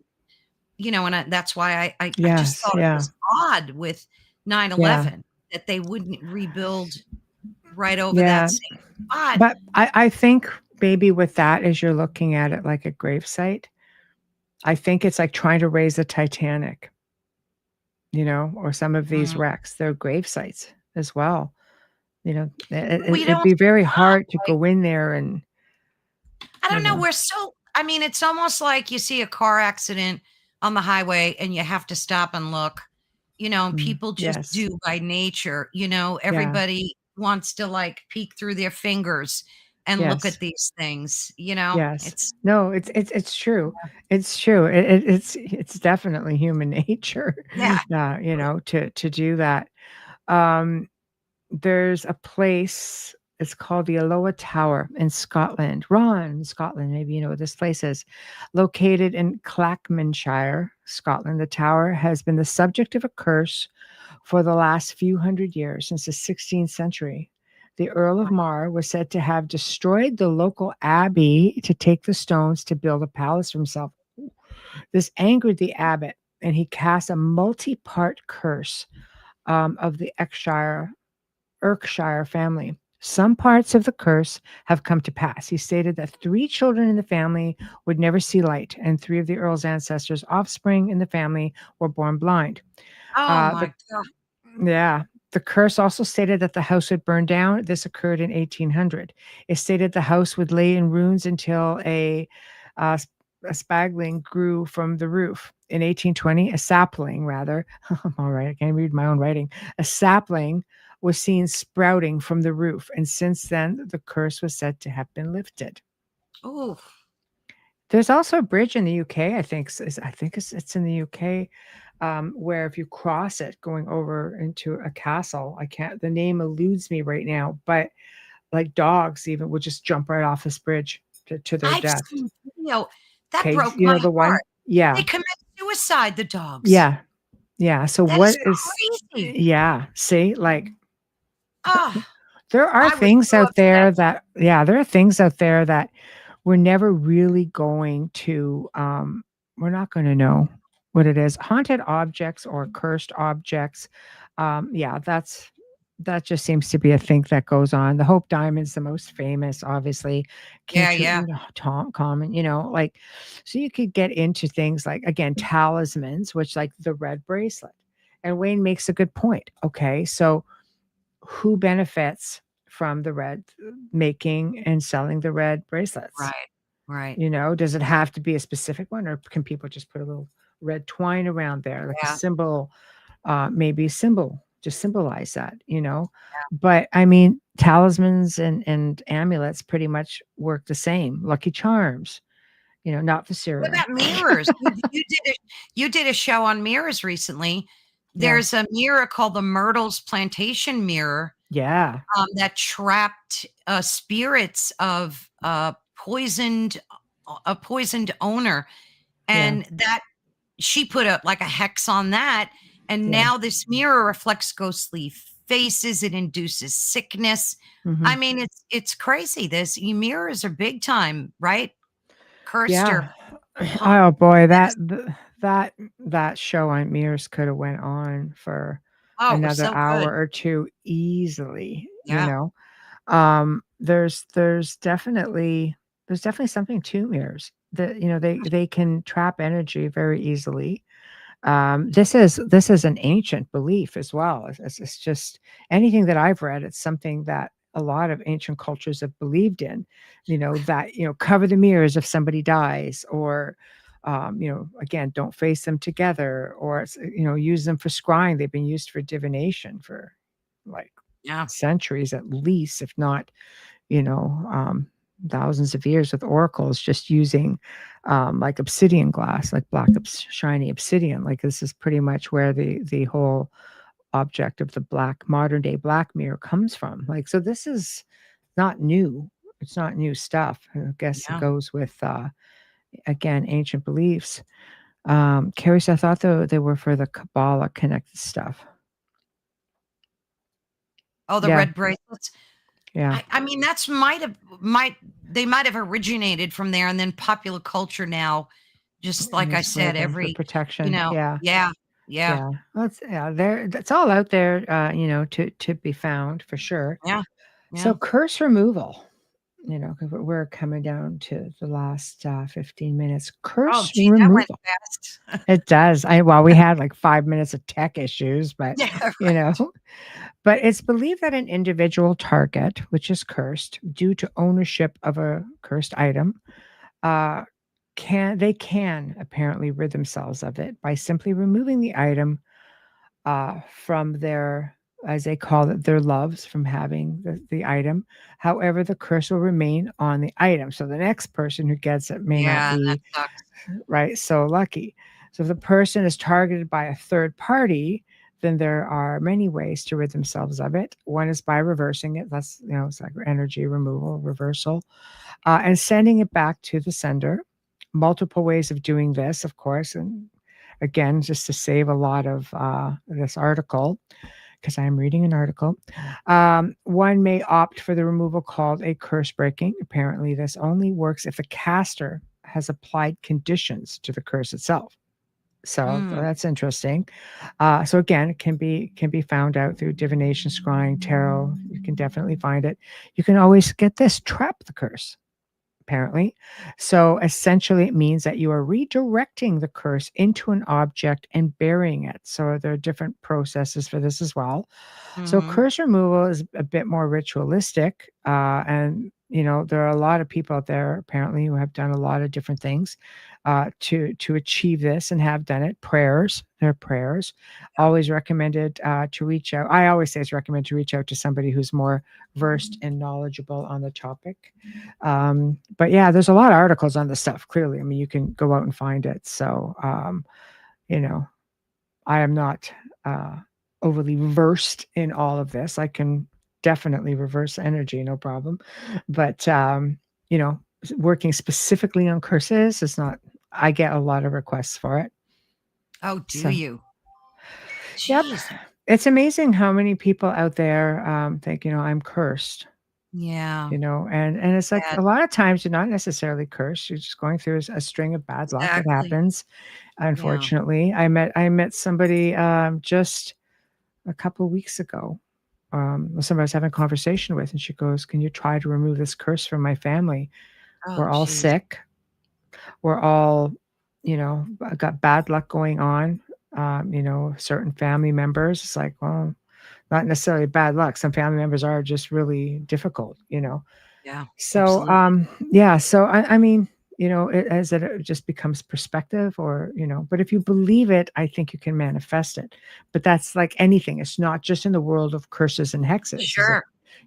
B: you know, and that's why I just
A: Yes.
B: thought it
A: Yeah.
B: was odd with nine
A: Yeah.
B: 11 that they wouldn't rebuild right over that
A: Yeah.
B: same spot.
A: But I think maybe with that, as you're looking at it like a gravesite, I think it's like trying to raise the Titanic, you know, or some of these
B: Mm.
A: wrecks. They're grave sites as well. You know,
B: We
A: it'd
B: don't
A: be very
B: stop.
A: hard to
B: Like,
A: go in there and,
B: I
A: you
B: don't know.
A: know.
B: We're so, I mean, it's almost like you see a car accident on the highway and you have to stop and look, you know, and
A: Mm,
B: people just
A: yes.
B: do by nature, you know,
A: Yeah.
B: everybody wants to like peek through their fingers and look
A: Yes.
B: at these things, you know,
A: Yes.
B: it's,
A: No, it's true. It's true. It's definitely human nature,
B: yeah.
A: you know, to do that. Um, there's a place, it's called the Alloa Tower in Scotland. Ron, Scotland, maybe you know what this place is. Located in Clackmanshire, Scotland, the tower has been the subject of a curse for the last few hundred years, since the 16th century. The Earl of Mar was said to have destroyed the local abbey to take the stones to build a palace for himself. This angered the abbot, and he cast a multi-part curse of the Erkshire family. Some parts of the curse have come to pass. He stated that 3 children in the family would never see light, and 3 of the Earl's ancestors' offspring in the family were born blind.
B: Oh
A: The
B: my God.
A: Yeah. The curse also stated that the house would burn down. This occurred in 1800. It stated the house would lay in ruins until uh, a spagling grew from the roof. In 1820, a sapling, rather, I'm all right, I can't read my own writing, a sapling was seen sprouting from the roof. And since then, the curse was said to have been lifted.
B: Oh,
A: There's also a bridge in the UK, I think I think it's in the UK, where if you cross it going over into a castle, I can't, the name eludes me right now, but like dogs even would just jump right off this bridge to their
B: I've
A: death.
B: seen video. That
A: Okay,
B: broke
A: you
B: my
A: know the one?
B: heart. They
A: Yeah,
B: commit suicide, the dogs.
A: yeah, yeah. So
B: That
A: what
B: is
A: is,
B: crazy.
A: yeah, see, like
B: Oh,
A: there are
B: I was
A: things
B: so
A: out
B: upset.
A: there that, yeah, there are things out there that we're never really going to, we're not going to know what it is. Haunted objects or cursed objects. Yeah, that just seems to be a thing that goes on. The Hope Diamond's the most famous, obviously.
B: Yeah,
A: Keith,
B: yeah.
A: Tom Common, you know, like, so you could get into things like, again, talismans, which like the red bracelet. And Wayne makes a good point. Okay, so who benefits from the red, making and selling the red bracelets?
B: Right, right.
A: You know, does it have to be a specific one, or can people just put a little red twine around there, like a
B: Yeah,
A: symbol, maybe a symbol, just symbolize that, you know? But I mean, talismans and amulets pretty much work the same. Lucky Charms, you know, not for
B: what
A: cereal.
B: about mirrors? You did a show on mirrors recently.
A: Yeah.
B: There's a mirror called the Myrtle's Plantation mirror,
A: Yeah.
B: that trapped, spirits of, poisoned a poisoned owner,
A: Yeah.
B: and that she put a like a hex on that, and
A: Yeah.
B: now this mirror reflects ghostly faces. It induces sickness.
A: Mhm.
B: I mean, it's crazy. This mirrors are big time, right? Cursed
A: Yeah.
B: or
A: Oh boy,
B: medicine.
A: that show on Mirrors could have went on for
B: Oh, it was
A: another
B: so
A: hour
B: good.
A: or two easily, you
B: Yeah.
A: know? There's definitely something to mirrors that, they can trap energy very easily. This is an ancient belief as well. It's just anything that I've read, it's something that a lot of ancient cultures have believed in, that, cover the mirrors if somebody dies, or, again, don't face them together, or, use them for scrying. They've been used for divination for like
B: Yeah.
A: centuries at least, if not, you know, um, thousands of years with oracles, just using like obsidian glass, like black shiny obsidian. Like this is pretty much where the whole object of the black modern day black mirror comes from. Like so, this is not new. It's not new stuff. I guess it
B: Yeah.
A: goes with again ancient beliefs. Carrie, so I thought they were for the Kabbalah connected stuff.
B: Oh, the
A: Yeah,
B: red bracelets.
A: yeah.
B: I mean, that's might have originated from there, and then popular culture now, just like I
A: Just wear
B: said,
A: them for
B: every,
A: protection. Yeah.
B: yeah, yeah,
A: Yeah, there. That's all out there, to be found for sure.
B: yeah,
A: So
B: yeah.
A: curse removal, 'cause we're coming down to the last 15 minutes.
B: Oh,
A: Curse
B: gee, that went
A: removal.
B: fast.
A: It does. Well, we had like 5 minutes of tech issues, but
B: Yeah,
A: you know,
B: right.
A: but it's believed that an individual target, which is cursed due to ownership of a cursed item, uh, can apparently rid themselves of it by simply removing the item from their, as they call it, their loves from having the item. However, the curse will remain on the item. So the next person who gets it may not
B: Yeah, that
A: be
B: sucks.
A: right so lucky. So if the person is targeted by a third party, then there are many ways to rid themselves of it. One is by reversing it. That's, it's like energy removal, reversal, and sending it back to the sender. Multiple ways of doing this, of course, and again, just to save a lot of this article, because I'm reading an article. One may opt for the removal called a curse breaking. Apparently, this only works if the caster has applied conditions to the curse itself. So
B: Mm,
A: that's interesting. So again, it can be found out through divination, scrying, tarot. You can definitely find it. You can always get this trap the curse apparently. So essentially, it means that you are redirecting the curse into an object and burying it. So there are different processes for this as well. So
B: mhm.
A: curse removal is a bit more ritualistic, and there are a lot of people out there apparently who have done a lot of different things to achieve this and have done it. Prayers, there are prayers. Always recommended to reach out. I always say it's recommended to reach out to somebody who's more versed and knowledgeable on the topic. But yeah, there's a lot of articles on this stuff. Clearly, I mean, you can go out and find it. So, you know, I am not uh, overly versed in all of this. I can definitely reverse energy, no problem. But working specifically on curses is not. I get a lot of requests for it.
B: Oh, do
A: So,
B: you?
A: yep,
B: Jeez.
A: it's amazing how many people out there think I'm cursed.
B: Yeah,
A: And it's like
B: sad.
A: a lot of times you're not necessarily cursed. You're just going through a string of bad luck. It
B: Exactly.
A: happens.
B: Yeah.
A: Unfortunately, I met somebody just a couple of weeks ago. Somebody I was having a conversation with, and she goes, "Can you try to remove this curse from my family?
B: Oh,
A: We're all
B: jeez.
A: sick. We're all, got bad luck going on. Certain family members. It's like, well, not necessarily bad luck. Some family members are just really difficult.
B: Yeah,
A: So,
B: absolutely.
A: yeah, so I mean, it just becomes perspective but if you believe it, I think you can manifest it. But that's like anything. It's not just in the world of curses and hexes. Is that,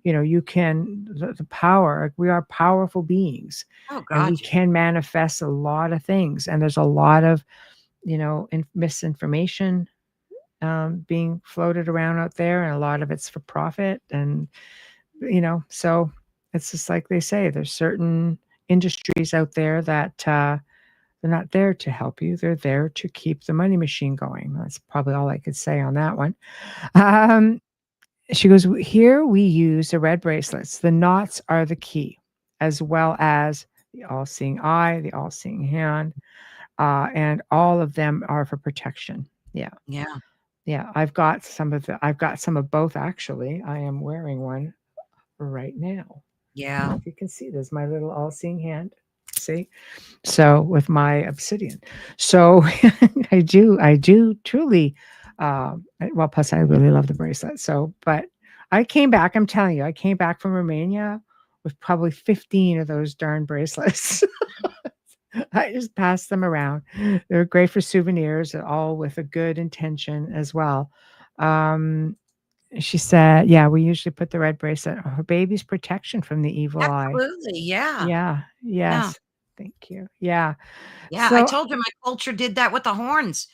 B: Sure.
A: you can, the power, like we are powerful beings
B: Oh,
A: and we
B: God.
A: can manifest a lot of things. And there's a lot of, misinformation being floated around out there, and a lot of it's for profit. And so it's just like they say, there's certain industries out there that they're not there to help you. They're there to keep the money machine going. That's probably all I could say on that one. Um, she goes, here we use the red bracelets. The knots are the key, as well as the all seeing eye, the all seeing hand, and all of them are for protection. Yeah.
B: Yeah.
A: Yeah. I've got some of both actually. I am wearing one right now. I don't
B: Yeah.
A: know if you can see this, my little all seeing hand. See? So with my obsidian. So I do truly, well, plus I really love the bracelet. So, but I came back, I'm telling you, I came back from Romania with probably 15 of those darn bracelets. I just passed them around. They're great for souvenirs, all with a good intention as well. Um, she said, yeah, we usually put the red bracelet on her baby's protection from the evil eye.
B: Absolutely. Yeah.
A: Yeah.
B: Yeah.
A: Yes. Thank you. Yeah.
B: Yeah. I
A: So,
B: told you my culture did that with the horns.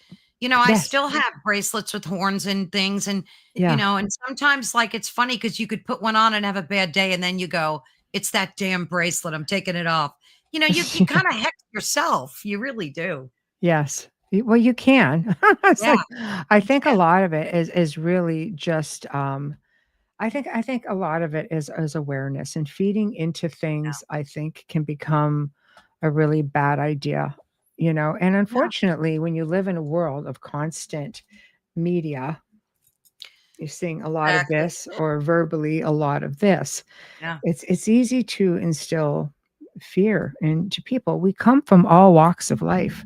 B: I
A: yes.
B: still have bracelets with horns and things.
A: Yeah.
B: And sometimes like it's funny because you could put one on and have a bad day and then you go, it's that damn bracelet. I'm taking it off. You kind of hex yourself. You really do.
A: Yes. Well, you can. It's
B: Yeah.
A: like I
B: You
A: think a
B: can.
A: lot of it is really just I think a lot of it is awareness, and feeding into
B: Yeah.
A: things I think can become a really bad idea, you know. And
B: Yeah.
A: unfortunately, when you live in a world of constant media, you're seeing a lot of
B: Exactly.
A: this or verbally a lot of this.
B: Yeah.
A: It's easy to instill fear into people. We come from all walks of life.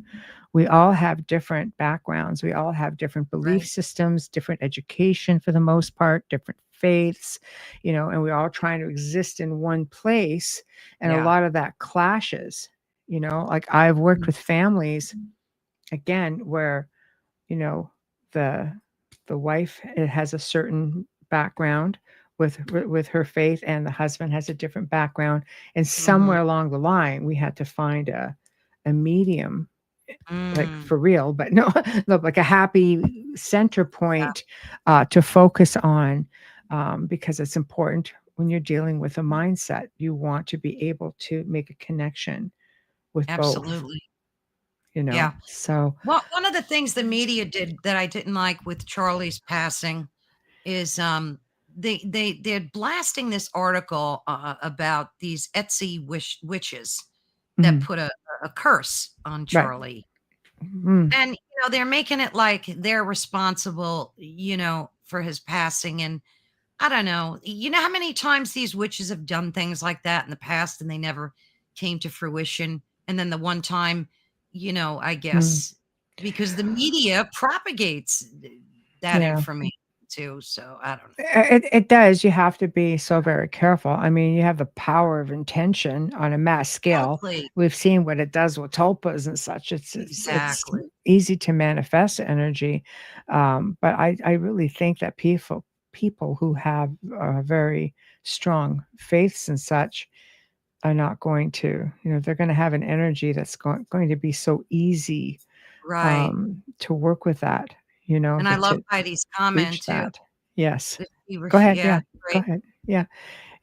A: We all have different backgrounds. We all have different belief
B: Right.
A: systems, different education for the most part, different faiths, you know, and we're all trying to exist in one place. And a
B: Yeah.
A: lot of that clashes, you know, like I've worked
B: Mm.
A: with families again where, you know, the the wife has a certain background with her faith, and the husband has a different background, and
B: Mhm.
A: somewhere along the line we had to find a medium, like
B: Mm.
A: for real, but no, no, like a happy center
B: Yeah.
A: point to focus on, because it's important when you're dealing with a mindset. You want to be able to make a connection with both,
B: Absolutely.
A: you know.
B: Yeah.
A: So,
B: Well, one of the things the media did that I didn't like with Charlie's passing is they're blasting this article about these Etsy witches that
A: mm,
B: put a curse on
A: right,
B: Charlie.
A: mm,
B: And they're making it like they're responsible, for his passing. And I don't know. You know how many times these witches have done things like that in the past and they never came to fruition? And then the one time, I
A: mm,
B: guess because the media propagates that
A: yeah.
B: information too. So I don't know.
A: It does. You have to be so very careful. I mean, you have the power of intention on a mass scale.
B: Exactly.
A: We've seen what it does with tulpas and such. It's
B: Exactly.
A: easy to manifest energy, but I really think that people who have very strong faiths and such are not going to, you know, they're going to have an energy that's going to be so easy
B: Right.
A: to work with that, you know,
B: And I love
A: to
B: Heidi's comment
A: reach
B: too.
A: that. Yes.
B: That she
A: Go ahead,
B: yeah,
A: yeah, go
B: great.
A: ahead. Yeah.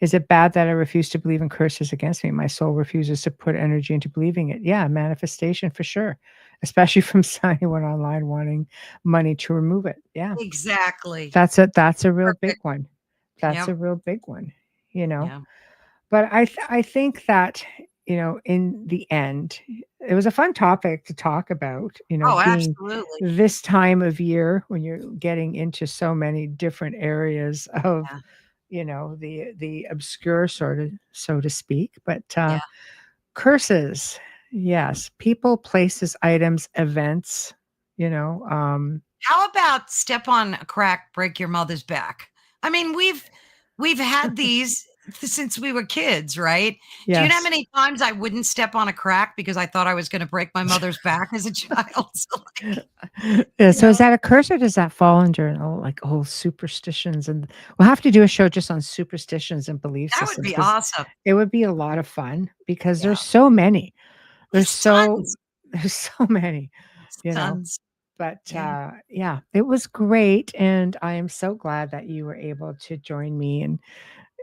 A: Is it bad that I refuse to believe in curses against me? My soul refuses to put energy into believing it. Yeah, manifestation for sure, especially from anyone online wanting money to remove it. Yeah,
B: Exactly.
A: that's a real big
B: Perfect.
A: one. That's
B: Yep.
A: a real big one, you know?
B: Yeah.
A: But I think that, you know, in the end, it was a fun topic to talk about, you know,
B: Oh,
A: being
B: absolutely.
A: this time of year when you're getting into so many different areas of,
B: Yeah.
A: you know, the obscure sort of, so to speak. But
B: Yeah.
A: curses, yes, people, places, items, events, you know,
B: How about step on a crack, break your mother's back? I mean, we've had these since we were kids, right? Do you know how
A: yes.
B: many times I wouldn't step on a crack because I thought I was going to break my mother's back as a child? So, like,
A: Yeah,
B: you
A: so is
B: know,
A: that a curse or does that fall under like whole superstitions? And we'll have to do a show just on superstitions and belief
B: that would
A: systems
B: be
A: because
B: awesome.
A: it would be a lot of fun because
B: Yeah.
A: there's so many. There's
B: There's
A: so
B: tons.
A: there's so many, you know.
B: Tons.
A: But
B: Yeah.
A: yeah, it was great, and I am so glad that you were able to join me, and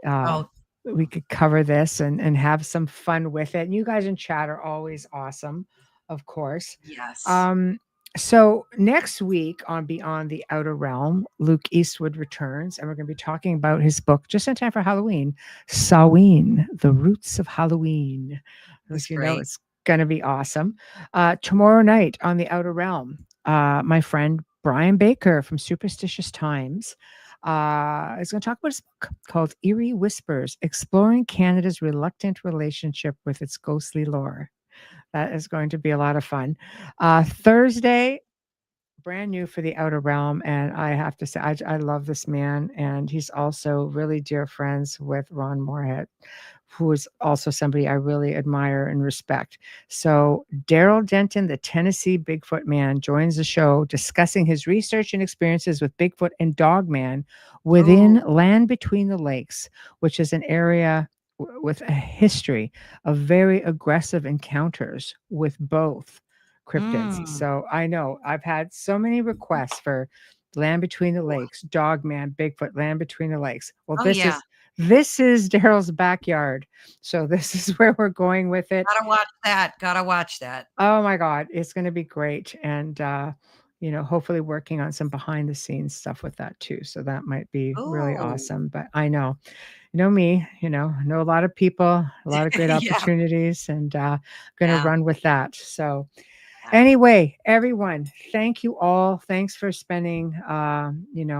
A: uh,
B: Oh,
A: we could cover this and have some fun with it. And you guys in chat are always awesome, of course.
B: yes.
A: Um, So next week on Beyond the Outer Realm, Luke Eastwood returns, and we're going to be talking about his book just in time for Halloween, Samhain, The Roots of Halloween.
B: That's
A: As you know,
B: great.
A: it's going to be awesome. Tomorrow night on the Outer Realm, my friend Brian Baker from Superstitious Times is going to talk about his book called Eerie Whispers, Exploring Canada's Reluctant Relationship with Its Ghostly Lore. That is going to be a lot of fun. Thursday, brand new for the Outer Realm, and I have to say, I love this man, and he's also really dear friends with Ron Moorhead, who is also somebody I really admire and respect. So Daryl Denton, the Tennessee Bigfoot man, joins the show discussing his research and experiences with Bigfoot and Dogman within Land Between the Lakes, which is an area with a history of very aggressive encounters with both cryptids. So I know I've had so many requests for Land Between the Lakes, Dogman, Bigfoot, Land Between the Lakes. Well,
B: Oh,
A: this
B: yeah.
A: is Daryl's backyard. So this is where we're going with it.
B: Gotta watch that. Gotta watch that.
A: Oh my God, it's going to be great. And, hopefully working on some behind the scenes stuff with that too. So that might be really
B: Oh,
A: awesome. But I know, me, know a lot of people, a lot of great
B: yeah.
A: opportunities, and going to
B: Yeah.
A: run with that. So
B: Yeah.
A: anyway, everyone, thank you all. Thanks for spending,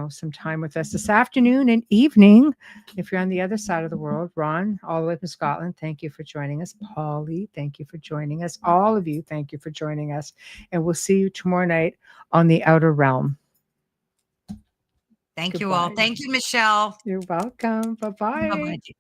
A: some time with us this afternoon and evening. If you're on the other side of the world, Ron, all the way from Scotland, thank you for joining us. Polly, thank you for joining us. All of you, thank you for joining us. And we'll see you tomorrow night on the Outer Realm.
B: Thank you all. Thank you, Michelle.
A: You're welcome. Bye-bye.
B: Bye-bye.